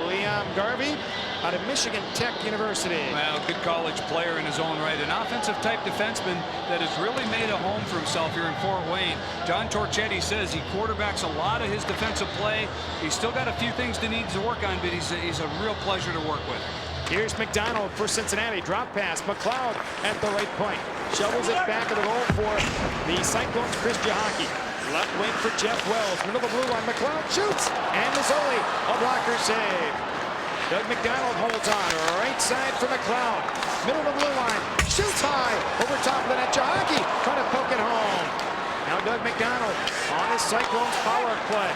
Liam Garvey out of Michigan Tech University. Well, good college player in his own right. An offensive type defenseman that has really made a home for himself here in Fort Wayne. John Torchetti says he quarterbacks a lot of his defensive play. He's still got a few things that needs to work on, but he's a real pleasure to work with. Here's McDonald for Cincinnati. Drop pass. McLeod at the right point. Shovels it back of the goal for the Cyclones. Chris Jahaki. Left wing for Jeff Wells. Middle of the blue line. McLeod shoots. And Mazzoli, a blocker save. Doug McDonald holds on. Right side for McLeod. Middle of the blue line. Shoots high. Over top of the net. Jahaki trying to poke it home. Now Doug McDonald on his Cyclones power play.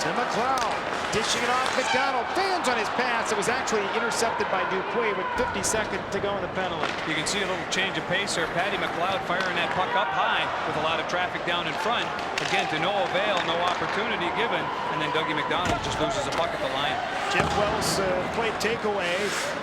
to McLeod. Dishing it off McDonald. Fans on his pass. It was actually intercepted by Dupuis with 50 seconds to go in the penalty. You can see a little change of pace there. Patty McLeod firing that puck up high with a lot of traffic down in front. Again, to no avail, no opportunity given. And then Dougie McDonald just loses a puck at the line. Jeff Wells played takeaway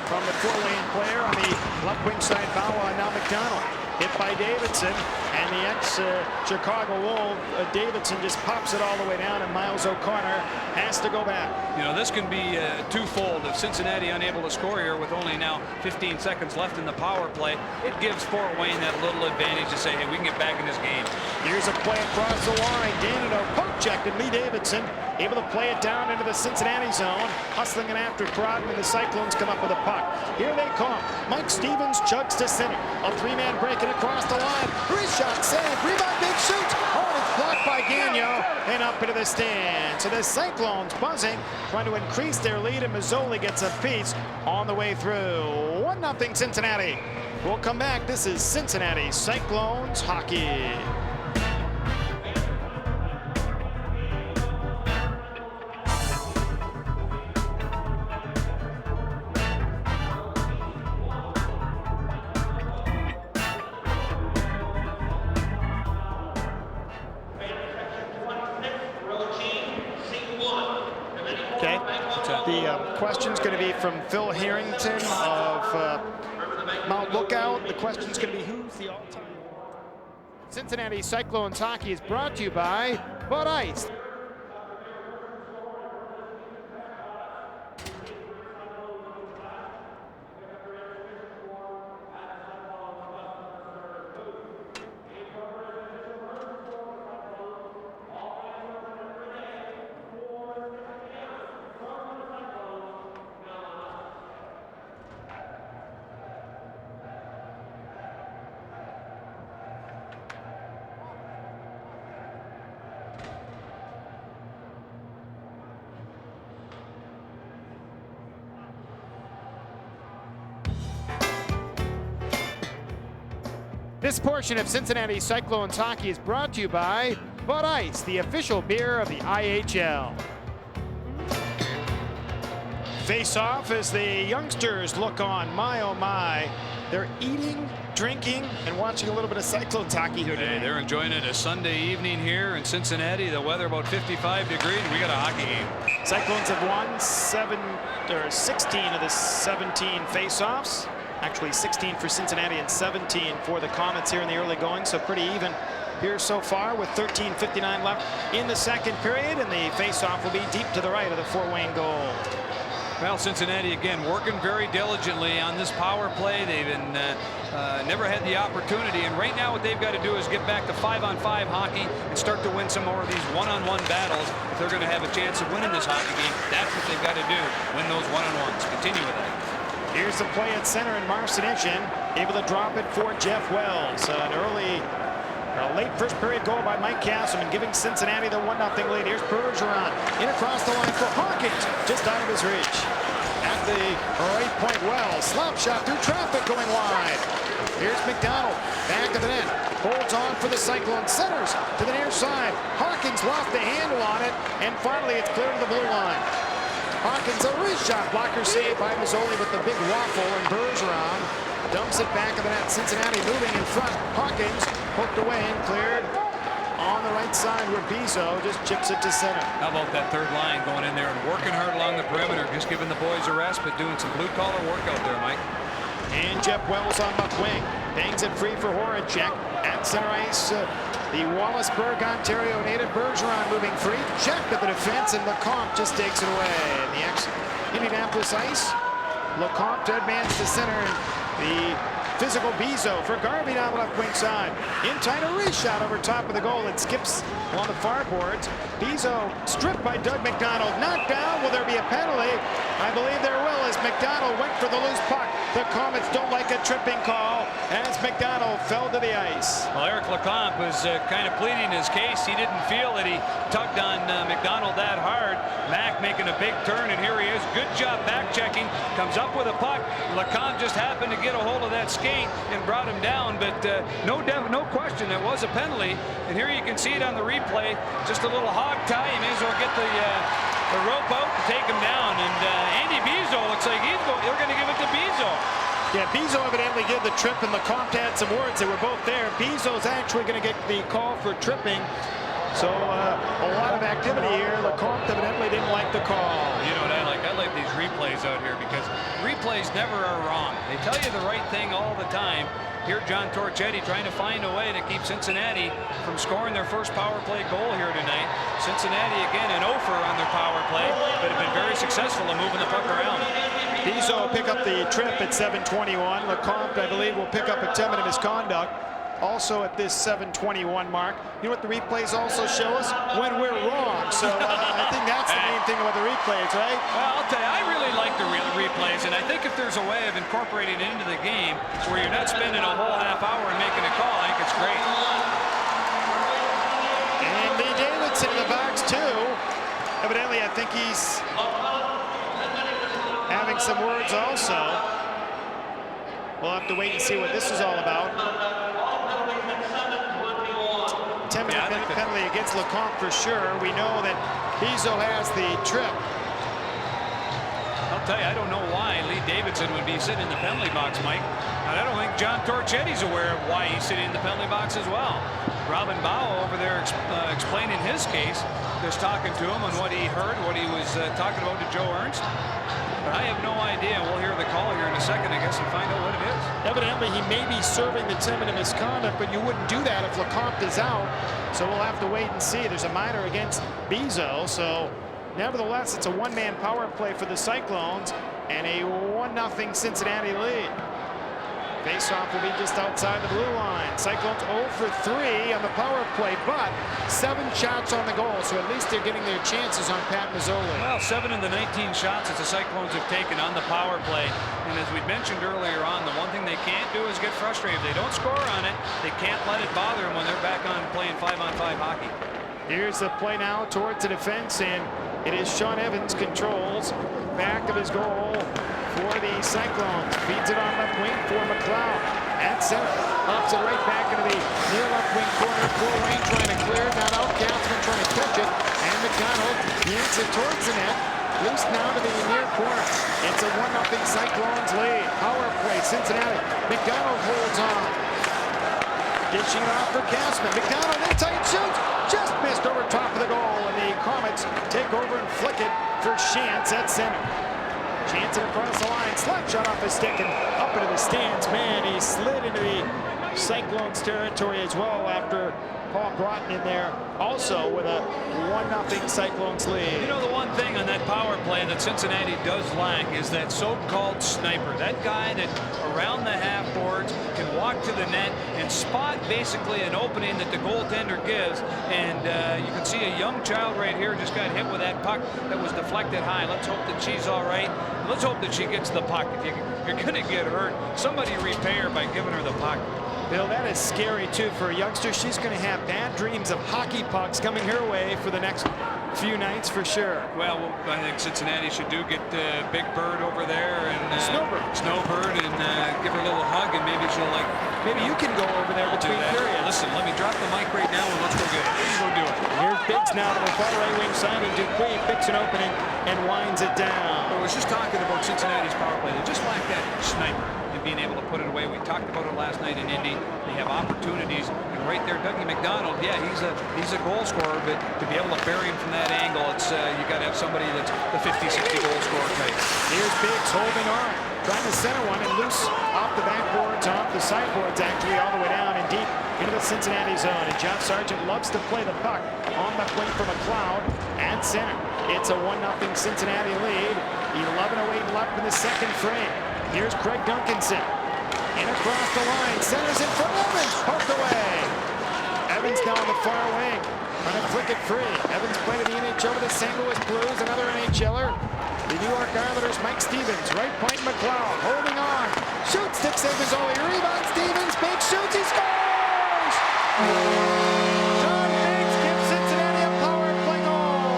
from the four-lane player on the left wing side. Bawa, now McDonald. Hit by Davidson, and the ex-Chicago Wolf, Davidson, just pops it all the way down, and Miles O'Connor has to go back. You know, this can be twofold. If Cincinnati unable to score here with only now 15 seconds left in the power play, it gives Fort Wayne that little advantage to say, hey, we can get back in this game. Here's a play across the line. Danino poke checked, and Lee Davidson able to play it down into the Cincinnati zone, hustling it after Broadman, and the Cyclones come up with a puck. Here they come. Mike Stevens chugs to center. A three-man breaking across the line. Wrist shot, save, rebound, big shoot. Oh, and it's blocked by Gagnon and up into the stand. So the Cyclones buzzing, trying to increase their lead, and Mazzoli gets a piece on the way through. 1-0 Cincinnati. We'll come back. This is Cincinnati Cyclones hockey. Okay, the question's going to be from Phil Harrington of Mount Lookout. The question's going to be who's the all-time. Cincinnati Cyclones hockey is brought to you by Bud Ice. This portion of Cincinnati Cyclones hockey is brought to you by Bud Ice, the official beer of the IHL. Face off as the youngsters look on. My, oh my. They're eating, drinking, and watching a little bit of Cyclones hockey here today. They're enjoying it a Sunday evening here in Cincinnati. The weather about 55 degrees. We got a hockey game. Cyclones have won 16 of the 17 face-offs. Actually 16 for Cincinnati and 17 for the Komets here in the early going, so pretty even here so far with 13:59 left in the second period, and the face-off will be deep to the right of the Fort Wayne goal. Well, Cincinnati again working very diligently on this power play. They've been never had the opportunity, and right now what they've got to do is get back to 5-on-5 hockey and start to win some more of these one-on-one battles if they're going to have a chance of winning this hockey game. That's what they've got to do, win those one-on-ones. Continue with that. Here's the play at center, and Marcinician able to drop it for Jeff Wells. A late first period goal by Mike Castleman, giving Cincinnati the 1-0 lead. Here's Bergeron in across the line for Hawkins, just out of his reach. At the right point, Wells, slap shot through traffic going wide. Here's McDonald, back of the net, holds on for the Cyclones, centers to the near side. Hawkins lost the handle on it, and finally it's clear to the blue line. Hawkins, a wrist shot, blocker save by Mazzoli with the big waffle, and Bergeron dumps it back of the net. Cincinnati moving in front. Hawkins poked away and cleared on the right side where Bizzo just chips it to center. How about that third line going in there and working hard along the perimeter, just giving the boys a rest, but doing some blue-collar work out there, Mike. And Jeff Wells on left wing. Bangs it free for Horacek. At center ice, the Wallaceburg, Ontario native Bergeron moving free. Checked at the defense, and Lecomte just takes it away. And the ex-Indianapolis ice, Lecomte to advance to center. The physical Bizzo for Garvey down the left wing side. In tight, a wrist shot over top of the goal. It skips along the far boards. Bizzo stripped by Doug McDonald. Knocked down. Will there be a penalty? I believe there will, as McDonald went for the loose puck. The Komets don't like a tripping call as McDonald fell to the ice. Well, Eric Lecomte was kind of pleading his case. He didn't feel that he tugged on McDonald that hard. Mac making a big turn, and here he is. Good job back checking. Comes up with a puck. Lecomte just happened to get a hold of that skate and brought him down, but no question, it was a penalty. And here you can see it on the replay. Just a little hog tie. You may as well get the rope out and take him down. And Andy Bizo looks like they're going to give it to Bizo. Yeah, Bizo evidently gave the trip, and Lecomte had some words. They were both there. Bizo's actually going to get the call for tripping. So a lot of activity here. Lecomte evidently didn't like the call. You know what I like? I like these replays out here because replays never are wrong. They tell you the right thing all the time. Here, John Torchetti trying to find a way to keep Cincinnati from scoring their first power play goal here tonight. Cincinnati again an offer on their power play, but have been very successful in moving the puck around. Bizo will pick up the trip at 7:21. Lecomte, I believe, will pick up attempt of misconduct also at this 7:21 mark. You know what the replays also show us? When we're wrong. So I think that's the main thing about the replays, right? Well, I'll tell you, I really like the replays, and I think if there's a way of incorporating it into the game where you're not spending a whole half hour and making a call, I think it's great. And Lee Davidson in the box too. Evidently, I think he's having some words also. We'll have to wait and see what this is all about. 10-minute penalty against Lecomte for sure. We know that Bizo has the trip. I'll tell you, I don't know why Lee Davidson would be sitting in the penalty box, Mike. And I don't think John Torchetti's aware of why he's sitting in the penalty box as well. Robin Bauer over there explaining his case, just talking to him on what he heard, what he was talking about to Joe Ernst. But I have no idea. We'll hear the call here in a second, I guess, and find out what it is. Evidently, he may be serving the 10-minute misconduct, but you wouldn't do that if Lecomte is out. So we'll have to wait and see. There's a minor against Bizo. So nevertheless, it's a one-man power play for the Cyclones and a 1-0 Cincinnati lead. Faceoff will be just outside the blue line. Cyclones 0 for 3 on the power play, but 7 shots on the goal, so at least they're getting their chances on Pat Mazzoli. Well, 7 of the 19 shots that the Cyclones have taken on the power play. And as we mentioned earlier on, the one thing they can't do is get frustrated. If they don't score on it, they can't let it bother them when they're back on playing 5-on-5 hockey. Here's the play now towards the defense, and it is Sean Evans controls back of his goal for the Cyclones. Feeds it on left wing for McLeod. At center, ups it right back into the near left wing corner. Full range trying to clear. Not out. Gassman trying to catch it. And McDonald yanks it towards the net. Loose now to the near corner. It's a 1-0 Cyclones lead. Power play, Cincinnati. McDonald holds on. Dishing it off for Gassman. McDonald in tight shoots. Just missed over top of the goal. And the Komets take over and flick it for Chance at center. Chance it across the line. Slap shot off his stick and up into the stands. Man, he slid into the Cyclones territory as well after Paul Broughton in there also with a 1-0 Cyclones lead. You know, the one thing on that power play that Cincinnati does lack is that so-called sniper. That guy that around the half boards can walk to the net and spot basically an opening that the goaltender gives. And you can see a young child right here just got hit with that puck that was deflected high. Let's hope that she's all right. Let's hope that she gets the puck. If you're going to get hurt, somebody repay her by giving her the puck. Bill, that is scary too for a youngster. She's going to have bad dreams of hockey pucks coming her way for the next few nights for sure. Well, I think Cincinnati should get Big Bird over there and Snowbird and give her a little hug, and maybe she'll maybe you can go over there between periods. Listen, let me drop the mic right now and let's go get it. Let's go do it. Here's Biggs now to the far right wing side, and Dupuis picks an opening and winds it down. I was just talking about Cincinnati's power play. They just lack that sniper and being able to put it away. We talked about it last night in Indy. They have opportunities, and right there, Dougie McDonald. Yeah, he's a goal scorer, but to be able to bury him from that angle, it's you got to have somebody that's the 50-60 goal scorer type. Here's Biggs holding on, trying to center one and loose off the backboards, off the sideboards, actually all the way down and deep into the Cincinnati zone. And Jeff Sargent loves to play the puck on the wing for McLeod at center. It's a 1-0 Cincinnati lead. 11:08 left in the second frame. Here's Craig Duncanson. In across the line, centers in front of Evans, poked away. Evans now on the far wing, trying to flick it free. Evans played in the NHL with the St. Louis Blues, another NHLer. The New York Islanders, Mike Stevens, right point McLeod, holding on. Shoots, stick save is only rebound. Stevens, big shoots, he scores! John Biggs gives Cincinnati a power play goal.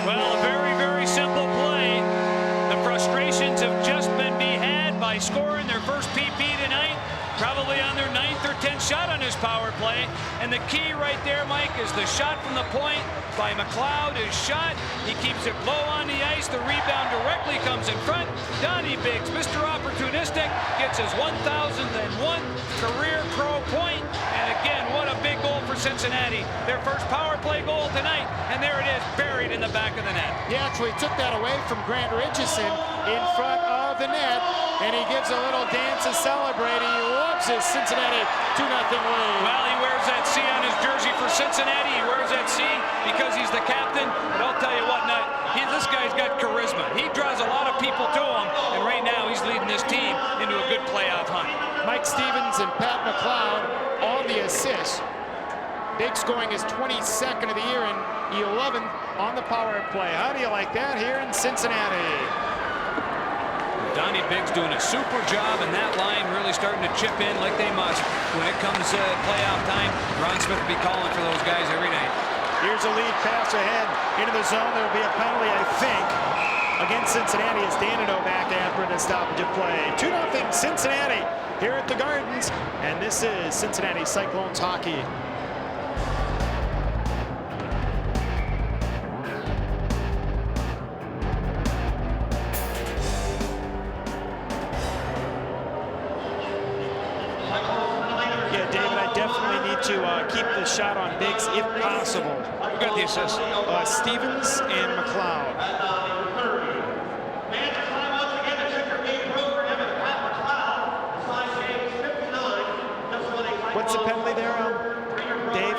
Well, a very, very simple play. The frustrations have just been had by scoring their first PP tonight, probably on their 9th or 10th shot on his power play. And the key right there, Mike, is the shot from the point by McLeod is shot. He keeps it low on the ice. The rebound directly comes in front. Donnie Biggs, Mr. Opportunistic, gets his 1001 career Crow point. And again, what a big goal for Cincinnati. Their first power play goal tonight. And there it is, buried in the back of the net. He actually took that away from Grant Richardson in front of the net, and he gives a little dance to celebrate. He loves his Cincinnati 2-0 lead. Well, he wears that C on his jersey for Cincinnati. He wears that C because he's the captain. But I'll tell you what, this guy's got charisma. He draws a lot of people to him, and right now he's leading this team into a good playoff hunt. Mike Stevens and Pat McLeod on the assist. Big scoring his 22nd of the year and 11th on the power play. How do you like that here in Cincinnati? Donnie Biggs doing a super job, and that line really starting to chip in like they must. When it comes playoff time, Ron Smith will be calling for those guys every night. Here's a lead pass ahead into the zone. There will be a penalty, I think, against Cincinnati as Danilo back after the stoppage of play. 2-0 Cincinnati here at the Gardens, and this is Cincinnati Cyclones hockey. To keep the shot on Biggs if possible. Who got the assist? Stevens and McLeod. What's the penalty there, Dave?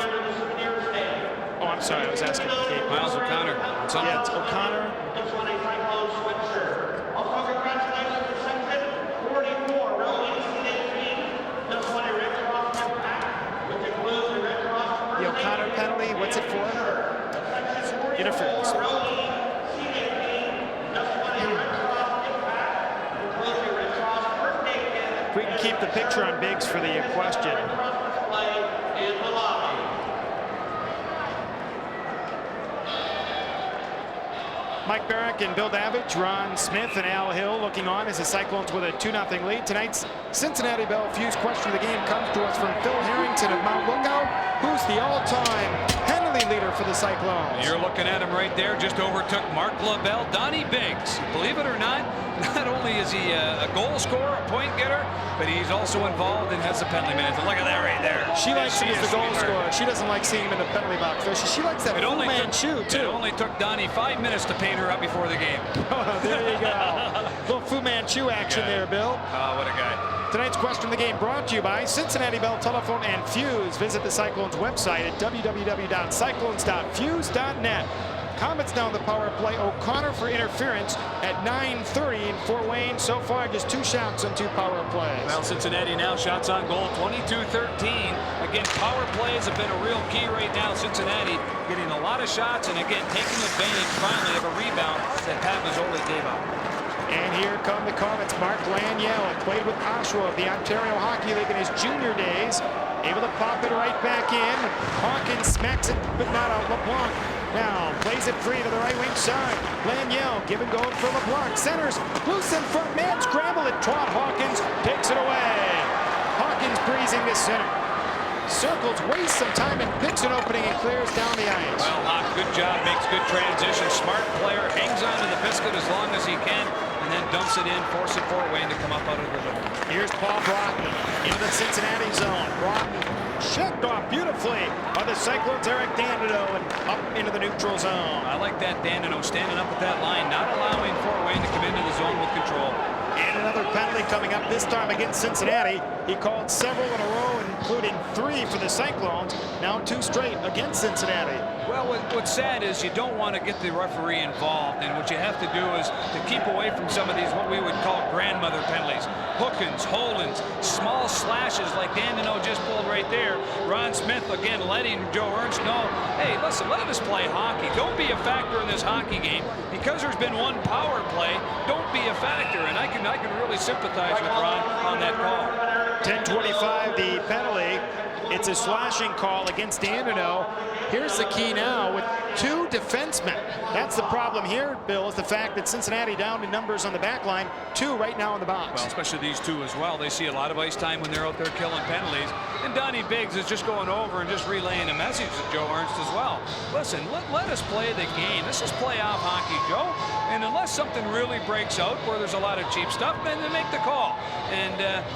Oh, I'm sorry, I was asking Kate. Miles O'Connor. Yeah, it's O'Connor. Penalty, what's it for? Interference. We can keep the picture on Biggs for the question. Mike Barrick and Bill Davidge, Ron Smith and Al Hill looking on as the Cyclones with a 2-0 lead. Tonight's Cincinnati Bell Fuse question of the game comes to us from Phil Harrington of Mount Lookout, who's the all-time penalty leader for the Cyclones. You're looking at him right there, just overtook Mark LaBelle. Donnie Biggs, believe it or not only is he a goal scorer, a point getter, but he's also involved and has the penalty minutes. And look at that right there. She likes him as the goal scorer. She doesn't like seeing him in the penalty box. She likes that Fu Manchu, too. It only took Donnie 5 minutes to paint her up before the game. Oh, there you go. Little Fu Manchu action there, Bill. Oh, what a guy. Tonight's question of the game brought to you by Cincinnati Bell Telephone and Fuse. Visit the Cyclones website at www.cyclones.fuse.net. Komets now on the power play. O'Connor for interference at 9:30 in Fort Wayne. So far, just 2 shots on 2 power plays. Well, Cincinnati now shots on goal, 22-13. Again, power plays have been a real key right now. Cincinnati getting a lot of shots and again taking advantage finally of a rebound that Pat Mazzoli gave up. And here come the Komets. Mark Laniel played with Oshawa of the Ontario Hockey League in his junior days. Able to pop it right back in. Hawkins smacks it, but not out. LeBlanc now plays it free to the right wing side. Laniel give and go for LeBlanc. Centers, loose in front, man scramble it. Todd Hawkins takes it away. Hawkins breezing to center. Circles, wastes some time and picks an opening and clears down the ice. Well, Hawk, good job, makes good transition. Smart player, hangs on to the biscuit as long as he can, and then dumps it in, forcing Fort Wayne to come up out of the zone. Here's Paul Broughton into the Cincinnati zone. Broughton checked off beautifully by the Cyclones' Eric Danilo and up into the neutral zone. I like that Danilo standing up at that line, not allowing Fort Wayne to come into the zone with control. And another penalty coming up, this time against Cincinnati. He called several in a row, including 3 for the Cyclones. Now 2 straight against Cincinnati. Well, what's sad is you don't want to get the referee involved, and what you have to do is to keep away from some of these what we would call grandmother penalties. Hookins, Holins, small slashes like Dandino just pulled right there. Ron Smith again letting Joe Ernst know, hey, listen, let us play hockey. Don't be a factor in this hockey game. Because there's been one power play, don't be a factor. And I can really sympathize with Ron on that call. 10:25, the penalty. It's a slashing call against Dandino. Here's the key now with 2 defensemen. That's the problem here, Bill, is the fact that Cincinnati down in numbers on the back line, 2 right now in the box. Well, especially these 2 as well. They see a lot of ice time when they're out there killing penalties. And Donnie Biggs is just going over and just relaying a message to Joe Ernst as well. Listen, let us play the game. This is playoff hockey, Joe. And unless something really breaks out where there's a lot of cheap stuff, then they make the call. And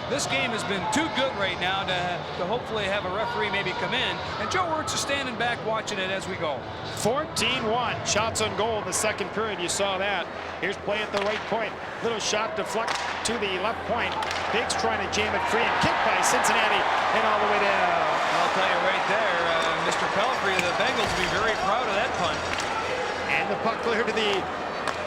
this game has been too good right now to hopefully have a referee maybe come in. And Joe Ernst is standing back watching it as we go. 14-1. Shots on goal in the second period. You saw that. Here's play at the right point. Little shot deflect to the left point. Biggs trying to jam it free and kicked by Cincinnati and all the way down. I'll tell you right there, Mr. Pelfrey of the Bengals will be very proud of that punt. And the puck clear to the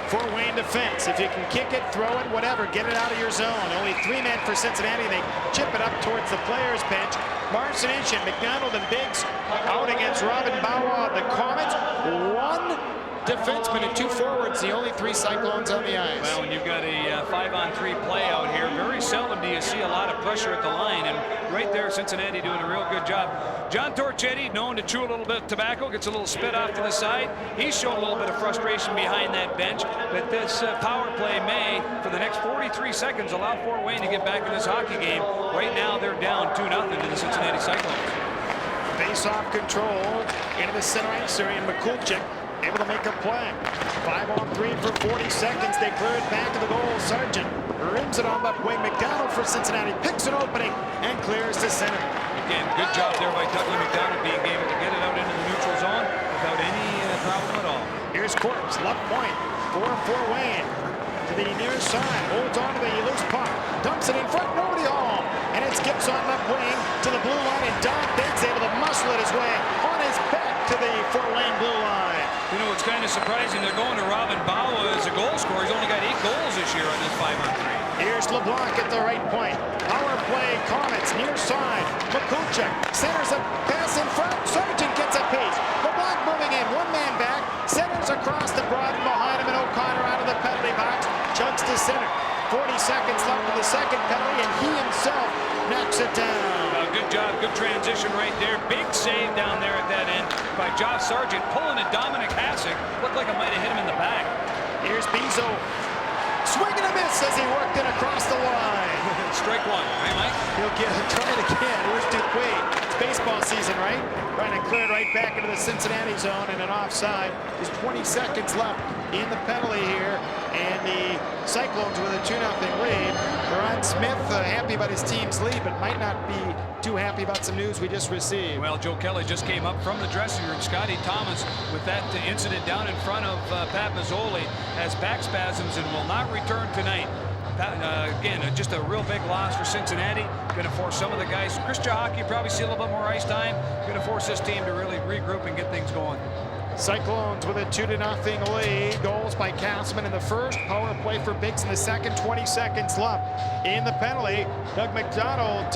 Fort Wayne defense. If you can kick it, throw it, whatever, get it out of your zone. Only 3 men for Cincinnati. They chip it up towards the players' bench. Marcinich and McDonald and Biggs out against Robin Bawa of the Komets. 1 defenseman and 2 forwards, the only 3 Cyclones on the ice. Well, when you've got a 5-on-3 play out here, very seldom do you see a lot of pressure at the line, and right there, Cincinnati doing a real good job. John Torchetti, known to chew a little bit of tobacco, gets a little spit off to the side. He's showing a little bit of frustration behind that bench, but this power play may, for the next 43 seconds, allow Fort Wayne to get back in this hockey game. Right now, they're down 2-0 to the Cincinnati Cyclones. Face-off control into the center ice area, and Mikulczyk able to make a play. 5-on-3 for 40 seconds. They clear it back to the goal. Sargent rims it on left wing. McDonald for Cincinnati picks an opening and clears to center. Again, good job there by Dudley McDonald being able to get it out into the neutral zone without any problem at all. Here's Corpse, left point for Fort Wayne. To the near side, holds on to the loose puck, dumps it in front, nobody home. And it skips on left wing to the blue line, and Don Biggs able to muscle it his way on his back to the Fort Wayne blue line. You know, it's kind of surprising they're going to Robin Bawa as a goal scorer. He's only got 8 goals this year on this 5-on-3. Here's LeBlanc at the right point. Power play, Komets near side. Mikulczyk centers a pass in front. Sargent gets a piece. LeBlanc moving in, 1 man back. Centers across the broad behind him, and O'Connor out of the penalty box. Chugs to center. 40 seconds left in the second penalty, and he himself knocks it down. Good job, good transition right there. Big save down there at that end by Josh Sargent, pulling a Dominic Hasek. Looked like it might have hit him in the back. Here's Bezo. Swing and a miss as he worked it across the line. Strike 1, right, Mike? He'll try it again. Here's Dupuis. It's baseball season, right? Trying to clear it right back into the Cincinnati zone, and an offside. There's 20 seconds left in the penalty here, and the Cyclones with a 2-0 lead. Ron Smith happy about his team's lead, but might not be too happy about some news we just received. Well, Joe Kelly just came up from the dressing room. Scotty Thomas with that incident down in front of Pat Mazzoli has back spasms and will not return tonight. Again, just a real big loss for Cincinnati. Going to force some of the guys. Chris Jahaki probably see a little bit more ice time. Going to force this team to really regroup and get things going. Cyclones with a 2-0 lead. Goals by Castleman in the first. Power play for Biggs in the second. 20 seconds left in the penalty. Doug McDonald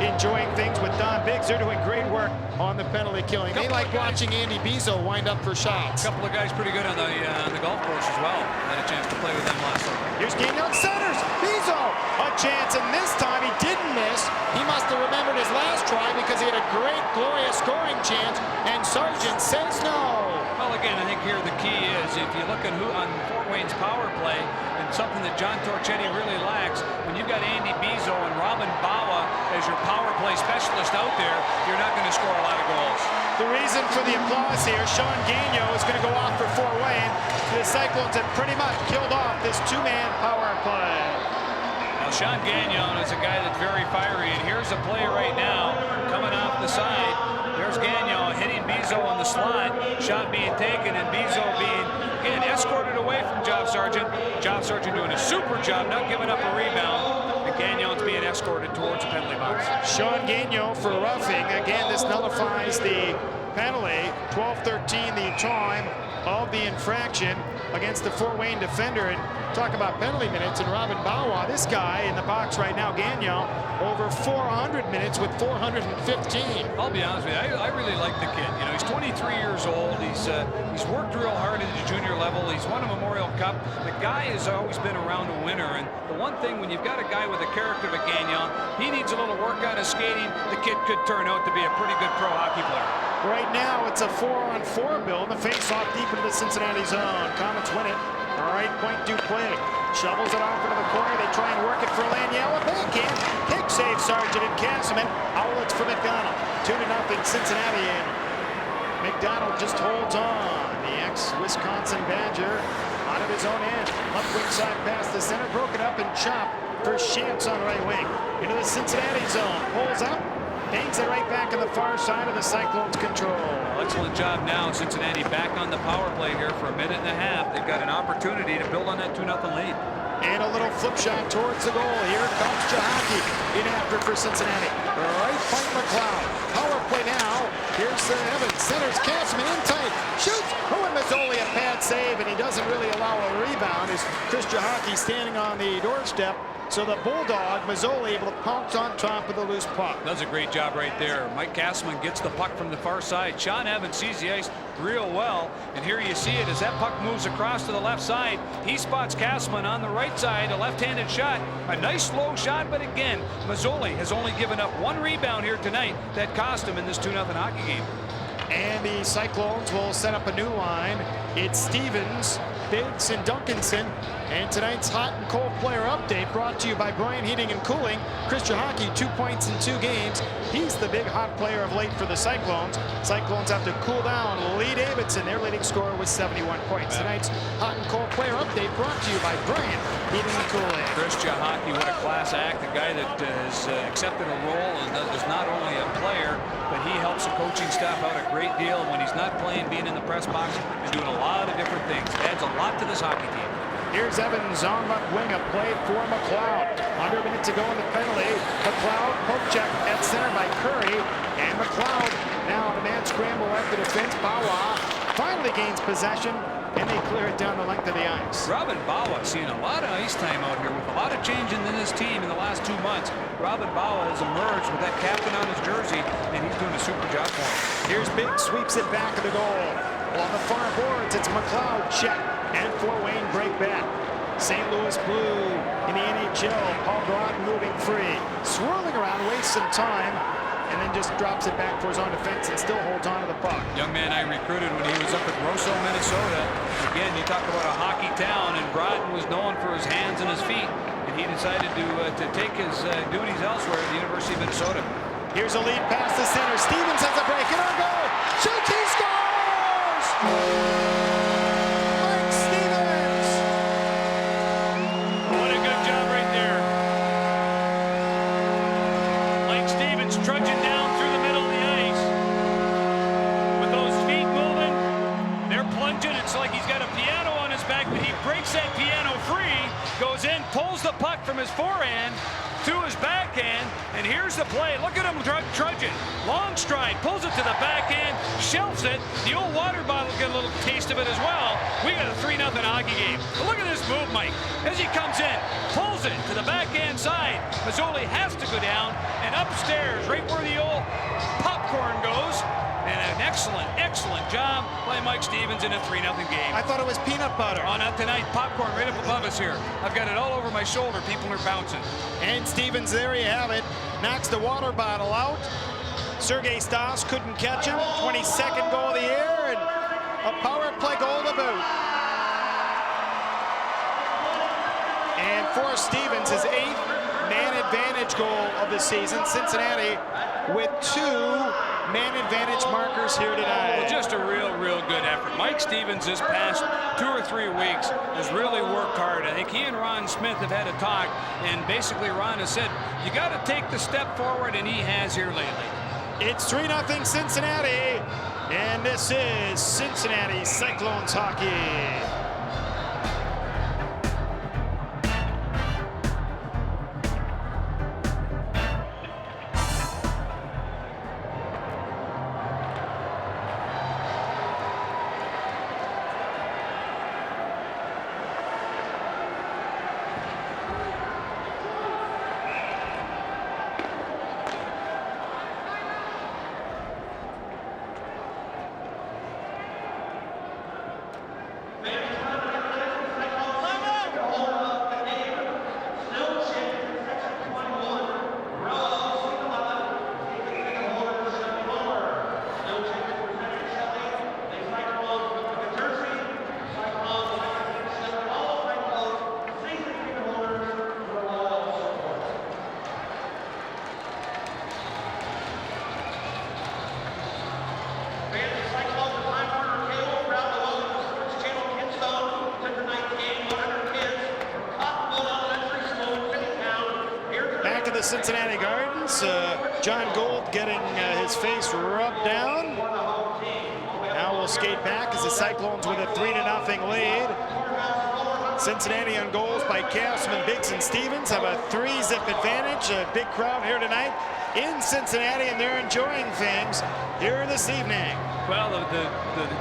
enjoying things with Don Biggs. They're doing great work on the penalty killing. They like watching Andy Bezo wind up for shots. A couple of guys pretty good on the golf course as well. Had a chance to play with them last summer. Here's Gagnon centers. Bezo a chance, and this time he didn't miss. He must have remembered his last try because he had a great, glorious scoring chance, and Sargent says no. Well, again, I think here the key is if you look at who on Fort Wayne's power play, and something that John Torchetti really lacks, when you've got Andy Bezo and Robin Bawa as your power play specialist out there, you're not going to score a lot of goals. The reason for the applause here, Sean Gagnon is going to go off for Fort Wayne. The Cyclones have pretty much killed off this 2-man power play. Now, Sean Gagnon is a guy that's very fiery, and here's a play right now coming off the side. There's Gagnon hitting Bezo on the slot. Shot being taken, and Bezo being, again, escorted away from Job Sargent. Job Sargent doing a super job, not giving up a rebound. And Gagnon's being escorted towards the penalty box. Sean Gagnon for roughing. Again, this nullifies the penalty. 12-13 the time of the infraction against the Fort Wayne defender. And talk about penalty minutes, and Robin Bawa, this guy in the box right now, Gagnon, over 400 minutes with 415. I'll be honest with you, I really like the kid. You know, he's 23 years old. He's worked real hard at the junior level. He's won a Memorial Cup. The guy has always been around a winner. And the one thing, when you've got a guy with the character of a Gagnon, he needs a little work on his skating. The kid could turn out to be a pretty good pro hockey player. Right now, it's a 4-on-4 build. The face-off deep into the Cincinnati zone. Komets win it. All right, point Duplay. Shovels it off into the corner. They try and work it for Laniella. Backhand. Kick save, Sargent and Castleman. Outlets for McDonald. 2-0 Cincinnati. And McDonald just holds on. The ex-Wisconsin Badger out of his own end. Left wing side past the center. Broken up and chopped for Shantz on right wing. Into the Cincinnati zone. Pulls up. Bangs it right back on the far side of the Cyclones' control. Excellent job now. Cincinnati back on the power play here for a minute and a half. They've got an opportunity to build on that 2-0 lead. And a little flip shot towards the goal. Here comes Jahaki in after for Cincinnati. Right point McLeod. Power play now. Here's Evans. Centers Castleman in tight. Shoots. Owen Mazzoli a pad save, and he doesn't really allow a rebound as Chris Jahaki standing on the doorstep. So the Bulldog, Mazzoli, able to pounce on top of the loose puck. Does a great job right there. Mike Castleman gets the puck from the far side. Sean Evans sees the ice real well. And here you see it as that puck moves across to the left side. He spots Castleman on the right side, a left-handed shot. A nice slow shot, but again, Mazzoli has only given up one rebound here tonight that cost him in this 2-0 hockey game. And the Cyclones will set up a new line. It's Stevens, Biggs, and Duncanson. And tonight's hot and cold player update brought to you by Brian Heating and Cooling. Chris Jahaki, 2 points in 2 games. He's the big hot player of late for the Cyclones. Cyclones have to cool down. Lee Davidson, their leading scorer, with 71 points. Tonight's hot and cold player update brought to you by Brian Heating and Cooling. Chris Jahaki, what a class act. A guy that has accepted a role and is not only a player, but he helps the coaching staff out a great deal. When he's not playing, being in the press box, he's doing a lot of different things. Adds a lot to this hockey team. Here's Evans on left wing, a play for McLeod. Under a minute to go in the penalty. McLeod, poke check at center by Curry. And McLeod now on a man scramble at the defense. Bawa finally gains possession, and they clear it down the length of the ice. Robin Bawa seeing a lot of ice time out here with a lot of change in this team in the last 2 months. Robin Bawa has emerged with that captain on his jersey, and he's doing a super job for him. Here's Biggs, sweeps it back of the goal. On the far boards, it's McLeod check. And Fort Wayne break back. St. Louis Blue in the NHL. Paul Broad moving free. Swirling around, wastes some time, and then just drops it back for his own defense and still holds on to the puck. Young man I recruited when he was up at Roseau, Minnesota. Again, you talk about a hockey town, and Broughton was known for his hands and his feet. And he decided to take his duties elsewhere at the University of Minnesota. Here's a lead pass to center. Stevens has a break and on goal. Shoots, he scores! Trudging down through the middle of the ice with those feet moving. They're plunging. It's like he's got a piano on his back, but he breaks that piano free, goes in, pulls the puck from his forehand to his backhand, and here's the play. Look at him trudging. Long stride, pulls it to the backhand, shelves it. The old water bottle get a little taste of it as well. We got a 3-0 hockey game. But look at this move, Mike. As he comes in, pulls it to the backhand side. Mazzoli has to go down, and upstairs, right where the old popcorn goes. And an excellent job by Mike Stevens in a 3-0 game. I thought it was peanut butter. Oh, not tonight. Popcorn right up above us here. I've got it all over my shoulder. People are bouncing. And Stevens, there you have it. Knocks the water bottle out. Sergei Stas couldn't catch him. 22nd goal of the year, and a power play goal to boot. And for Stevens, his 8th man advantage goal of the season. Cincinnati with 2 man advantage markers here today. Well, just a real good effort. Mike Stevens this past 2 or 3 weeks has really worked hard. I think he and Ron Smith have had a talk, and basically Ron has said, you got to take the step forward, and he has here lately. It's 3-0 Cincinnati, and this is Cincinnati Cyclones hockey. the Cincinnati Gardens. John Gould getting his face rubbed down. Now we'll skate back as the Cyclones with a 3-0 lead. Cincinnati on goals by Castleman, Biggs, and Stevens have a 3-zip advantage. A big crowd here tonight in Cincinnati, and they're enjoying things here this evening. Well,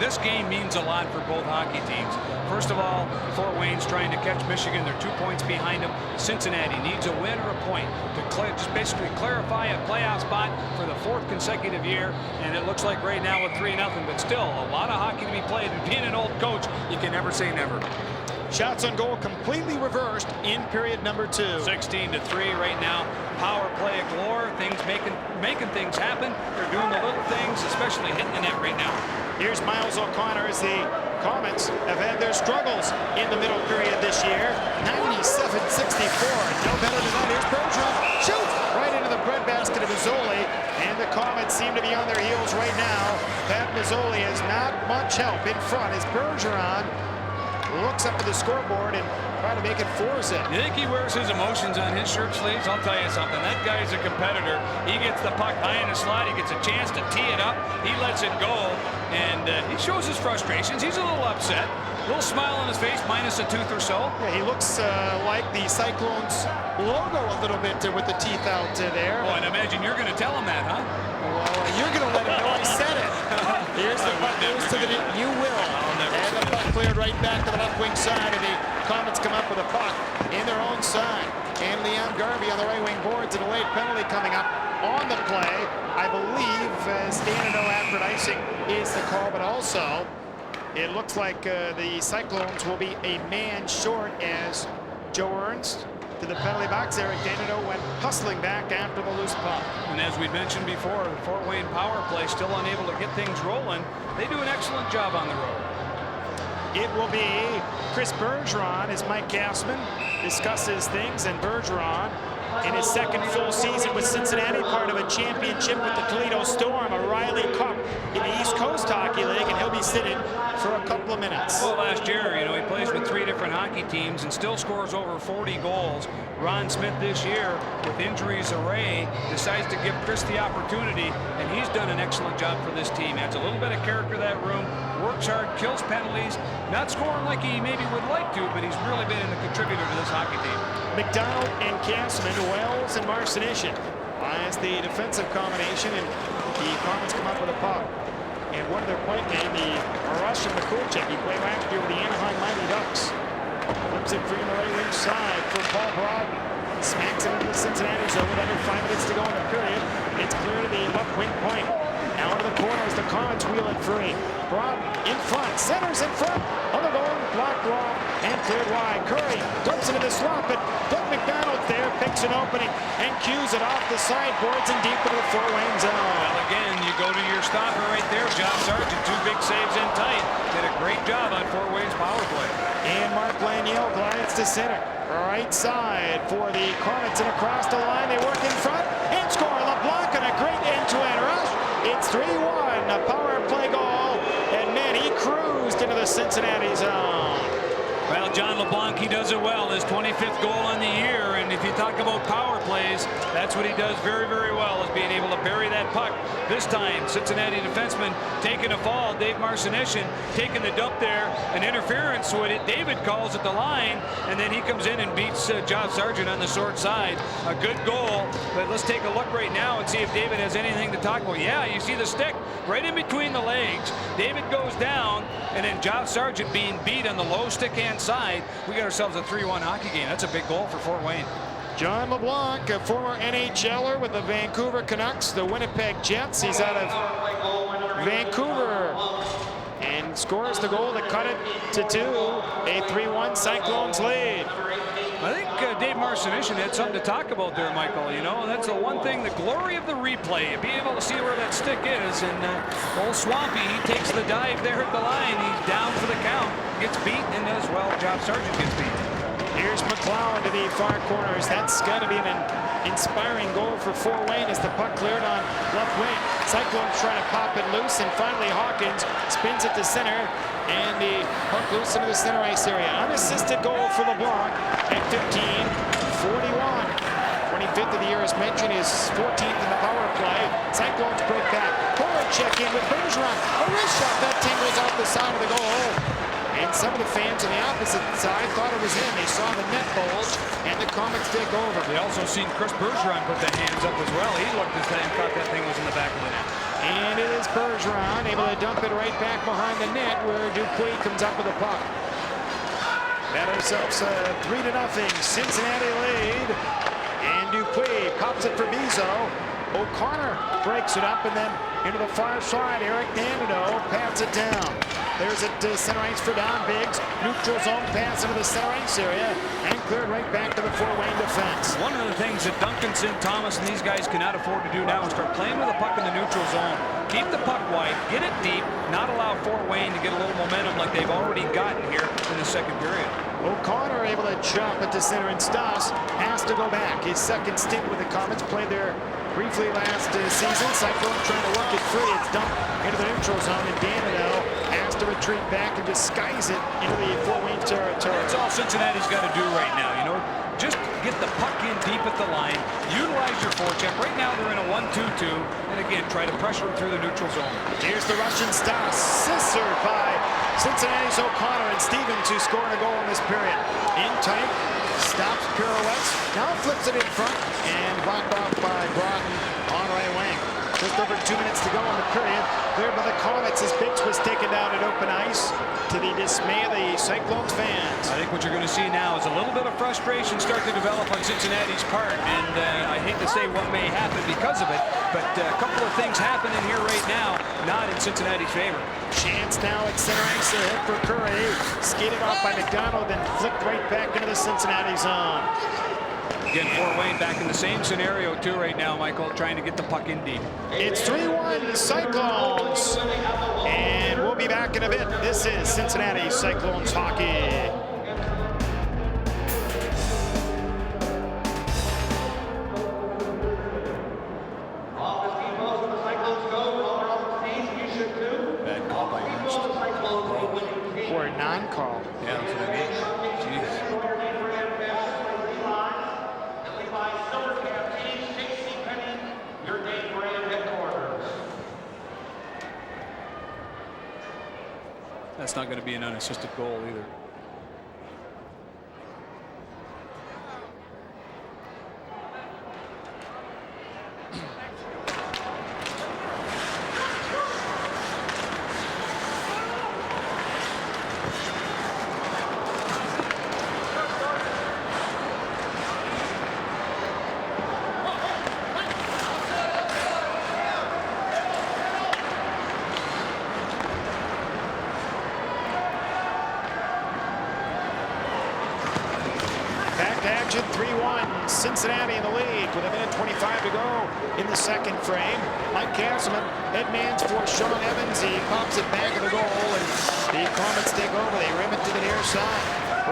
this game means a lot for both hockey teams. First of all, Fort Wayne's trying to catch Michigan. They're 2 points behind them. Cincinnati needs a win or a point to just basically clarify a playoff spot for the 4th consecutive year. And it looks like right now with 3-0, but still a lot of hockey to be played. And being an old coach, you can never say never. Shots on goal completely reversed in period number 2. 16-3 right now. Power play galore. Things making things happen. They're doing the little things, especially hitting the net right now. Here's Miles O'Connor as the Komets have had their struggles in the middle period this year. 97-64. No better than that. Here's Bergeron. Shoot! Right into the breadbasket of Mazzoli. And the Komets seem to be on their heels right now. Pat Mazzoli has not much help in front as Bergeron looks up at the scoreboard and try to make it 4-zip. You think he wears his emotions on his shirt sleeves? I'll tell you something. That guy's a competitor. He gets the puck high in the slot. He gets a chance to tee it up. He lets it go, and he shows his frustrations. He's a little upset. A little smile on his face, minus a tooth or so. Yeah, he looks like the Cyclones logo a little bit with the teeth out there. Oh, and imagine you're going to tell him that, huh? Well, you're going to let him know I said it. Here's the puck goes to the you will. And the puck cleared right back to the left wing side, and the Komets come up with a puck in their own side. And Leon Garvey on the right wing boards, a delayed penalty coming up on the play. I believe standing no after icing is the call, but also it looks like the Cyclones will be a man short as Joe Ernst to the penalty box. Eric Danino went hustling back after the loose puck. And as we mentioned before, the Fort Wayne power play still unable to get things rolling. They do an excellent job on the road. It will be Chris Bergeron as Mike Gassman discusses things, and Bergeron in his 2nd full season with Cincinnati, part of a championship with the Toledo Storm, a Riley Cup in the East Coast Hockey League, and he'll be sitting for a couple of minutes. Well, last year, you know, he plays with 3 different hockey teams and still scores over 40 goals. Ron Smith this year, with injuries array, decides to give Chris the opportunity, and he's done an excellent job for this team. Adds a little bit of character to that room, works hard, kills penalties, not scoring like he maybe would like to, but he's really been a contributor to this hockey team. McDonald and Castleman, Wells and Marcinician as the defensive combination, and the Komets come up with a puck. And one of their point men, the Russian Mikulchik, he played last year with the Anaheim Mighty Ducks. Flips it free on the right wing side for Paul Broad. Smacks it into the Cincinnati zone with under 5 minutes to go in the period. It's clear to the left wing point. Out of the corner as the Komets wheel it free. Broad in front, centers in front on the goal, blocked off and cleared wide. Curry dumps into the slot, but Doug McDonald there picks an opening and cues it off the sideboards and deep into the Fort Wayne zone. Well, again, you go to your stopper right there, John Sargent, 2 big saves in tight. Did a great job on Fort Wayne's power play. And Mark Laniel glides to center. Right side for the Komets, and across the line they work in front and score. LeBlanc on a great end-to-end rush. It's 3-1, a power play goal, and man, he cruised into the Cincinnati zone. Well, John LeBlanc, he does it well. His 25th goal on the year, and if you talk about power plays, that's what he does very, very well, is being able to bury that puck. This time, Cincinnati defenseman taking a fall. Dave Marcinician taking the dump there, an interference, so David calls at the line, and then he comes in and beats John Sargent on the short side. A good goal, but let's take a look right now and see if David has anything to talk about. Yeah, you see the stick right in between the legs. David goes down, and then John Sargent being beat on the low stick hand side. We got ourselves a 3-1 hockey game. That's a big goal for Fort Wayne. John LeBlanc, a former NHLer with the Vancouver Canucks, the Winnipeg Jets. He's out of Vancouver and scores the goal to cut it to 2. A 3-1 Cyclones lead. I think Dave Marcinician had something to talk about there, Michael. You know, that's the one thing, the glory of the replay. Be able to see where that stick is. And old Swampy, he takes the dive there at the line. He's down for the count. Gets beat, and as well, John Sargent gets beat. Here's McLeod to the far corners. That's got to be an inspiring goal for Fort Wayne as the puck cleared on left wing. Cyclones trying to pop it loose, and finally Hawkins spins it to center, and the puck loose into the center ice area. Unassisted goal for LeBlanc at 15-41. 25th of the year, as mentioned, is 14th in the power play. Cyclones break back. Forward check in with Bergeron. A wrist shot that tingles off the side of the goal. And some of the fans on the opposite side thought it was in. They saw the net bulge, and the Komets take over. They also seen Chris Bergeron put the hands up as well. He looked as though he thought that thing was in the back of the net. And it is Bergeron able to dump it right back behind the net, where Dupuis comes up with the puck. Got ourselves a 3-0 Cincinnati lead. And Dupuis pops it for Bizzo. O'Connor breaks it up, and then into the far side, Eric Danado pats it down. There's it to center ice for Don Biggs. Neutral zone pass into the center ice area, and cleared right back to the Fort Wayne defense. One of the things that Duncanson, Thomas, and these guys cannot afford to do now is start playing with the puck in the neutral zone. Keep the puck wide, get it deep, not allow Fort Wayne to get a little momentum like they've already gotten here in the second period. O'Connor able to jump it to center, and Stas has to go back. His second stint with the Komets, played there briefly last season. Cyclone trying to work it free. It's dumped into the neutral zone, and Danilo has to retreat back and disguise it into the Fort Wayne territory. That's all Cincinnati's got to do right now, you know. Just get the puck in deep at the line. Utilize your forecheck. Right now they're in a 1-2-2. And again, try to pressure them through the neutral zone. Here's the Russian Stas, scissored by Cincinnati's O'Connor, and Stevens, who scored a goal in this period. In tight, stops, pirouettes, now flips it in front, and blocked off by Broughton on right wing. Just over 2 minutes to go in the period. Cleared by the Komets as Biggs was taken down at open ice, to the dismay of the Cyclones fans. I think what you're going to see now is a little bit of frustration start to develop on Cincinnati's part, and I hate to say what may happen because of it, but a couple of things happening here right now, not in Cincinnati's favor. Chance now at center ice, a hit for Curry, skated off by McDonald, then flicked right back into the Cincinnati zone. Again, Fort Wayne back in the same scenario too right now, Michael, trying to get the puck in deep. It's 3-1 Cyclones, and we'll be back in a bit. This is Cincinnati Cyclones hockey. Bad call by Ernst. Or a non-call. Yeah, that's what I mean. Jeez. That's not going to be an unassisted goal either. Action 3-1, Cincinnati in the lead with 1:25 to go in the second frame. Mike Castleman, headman's for Sean Evans. He pops it back of the goal, and the Komets take over. They rim it to the near side.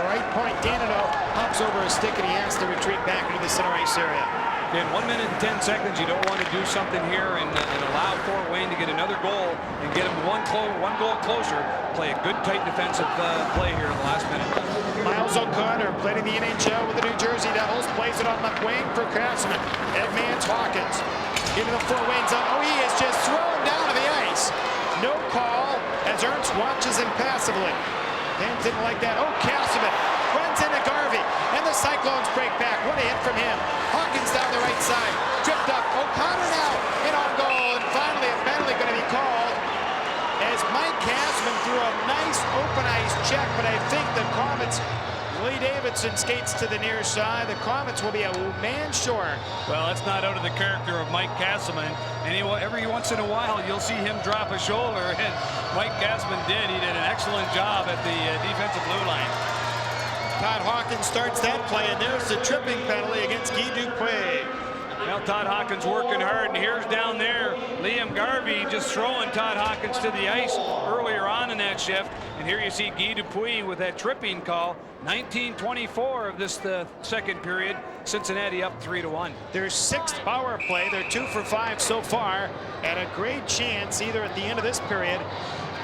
Right point, Danilo hops over a stick, and he has to retreat back into the center ice area. In 1 minute and 10 seconds, you don't want to do something here and allow Fort Wayne to get another goal and get them one goal closer. Play a good, tight defensive play here in the last minute. Miles O'Connor played in the NHL with the New Jersey Devils. Plays it on McWing for Castleman. Edmonds Hawkins into the Fort Wayne zone. Oh, he is just thrown down to the ice. No call as Ernst watches him passively. Fans didn't like that. Oh, Castleman runs into Garvey, and the Cyclones break back. What a hit from him. Hawkins down the right side, tripped up. O'Connor now in on goal, and finally a penalty going to be called as Mike Castleman threw a nice open ice check, but I think the Komets, Lee Davidson skates to the near side. The Komets will be a man short. Well, that's not out of the character of Mike Castleman. And every once in a while, you'll see him drop a shoulder, and Mike Castleman did. He did an excellent job at the defensive blue line. Todd Hawkins starts that play, and there's the tripping penalty against Guy Dupuis. Well, Todd Hawkins working hard, and here's down there Liam Garvey just throwing Todd Hawkins to the ice earlier on in that shift. And here you see Guy Dupuis with that tripping call. 19:24 of this second period. Cincinnati up 3-1. Their sixth power play. They're 2 for 5 so far, and a great chance either at the end of this period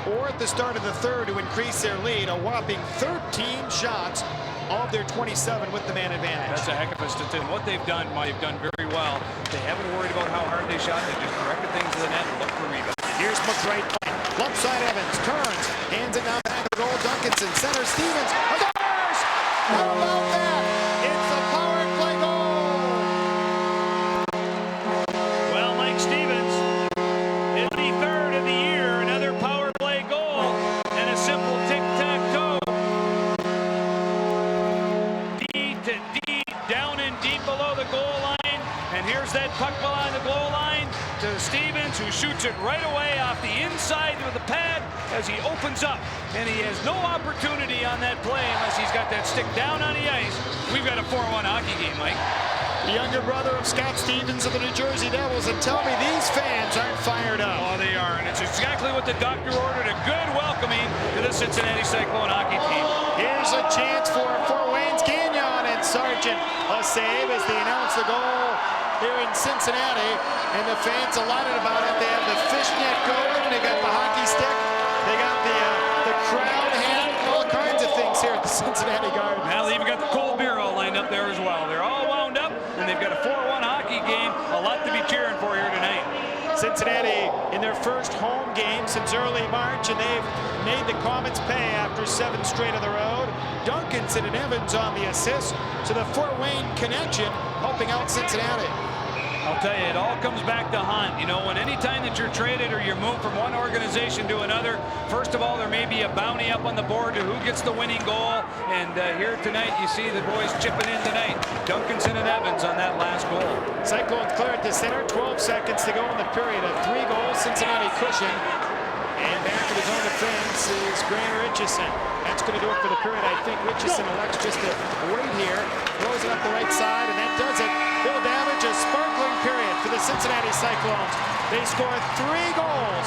or at the start of the third to increase their lead. A whopping 13 shots of their 27 with the man advantage. That's a heck of a statistic. What they've done very well. They haven't worried about how hard they shot. They just directed things to the net and looked for rebounds. Here's McRae. Left side Evans turns, hands it now back to goal. Duncanson, center Stevens. Scores! How about that? It's a power play goal. Well, Mike Stevens, it's the third of the year, another power play goal, and a simple tic-tac-toe. D to D, down and deep below the goal line, and here's that puck behind the goal line to Stevens, who shoots it right away off the inside with the pad as he opens up, and he has no opportunity on that play unless he's got that stick down on the ice. We've got a 4-1 hockey game, Mike. The younger brother of Scott Stevens of the New Jersey Devils, and tell me these fans aren't fired up. Oh, they are, and it's exactly what the doctor ordered, a good welcoming to the Cincinnati Cyclone hockey team. Here's a chance for Fort Wayne's Gagnon, and Sargent a save as they announce the goal here in Cincinnati, and the fans are delighted about it. They have the fishnet going, they got the hockey stick, they got the crowd hat, all kinds of things here at the Cincinnati Garden. Now they've even got the cold beer all lined up there as well. They're all wound up, and they've got a 4-1 hockey game. A lot to be cheering for here tonight. Cincinnati in their first home game since early March, and they've made the Komets pay after 7 straight on the road. Duncanson and Evans on the assist, so the Fort Wayne connection helping out Cincinnati. I'll tell you, it all comes back to Hunt. You know, when any time that you're traded or you're moved from one organization to another, first of all, there may be a bounty up on the board to who gets the winning goal. And here tonight, you see the boys chipping in tonight. Duncanson and Evans on that last goal. Cyclones clear at the center, 12 seconds to go in the period. A 3 goals Cincinnati cushion. And back of his own defense is Grant Richardson. That's going to do it for the period. I think Richardson elects just to wait here. Throws it up the right side, and that does it. Bill Davidge, a sparkling period for the Cincinnati Cyclones. They score 3 goals.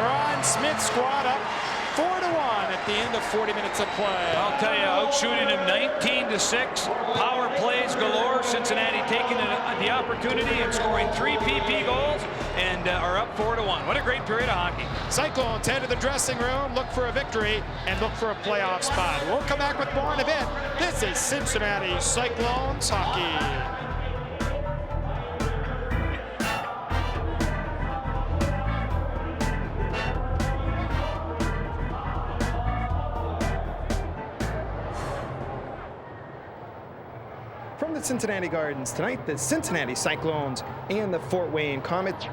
Ron Smith's squad up 4-1 at the end of 40 minutes of play. I'll tell you, outshooting him 19-6. Power plays galore. Cincinnati taking the opportunity and scoring 3 PP goals and are up 4-1. What a great period of hockey. Cyclones head to the dressing room, look for a victory, and look for a playoff spot. We'll come back with more in a bit. This is Cincinnati Cyclones hockey. From the Cincinnati Gardens tonight, the Cincinnati Cyclones and the Fort Wayne Komets.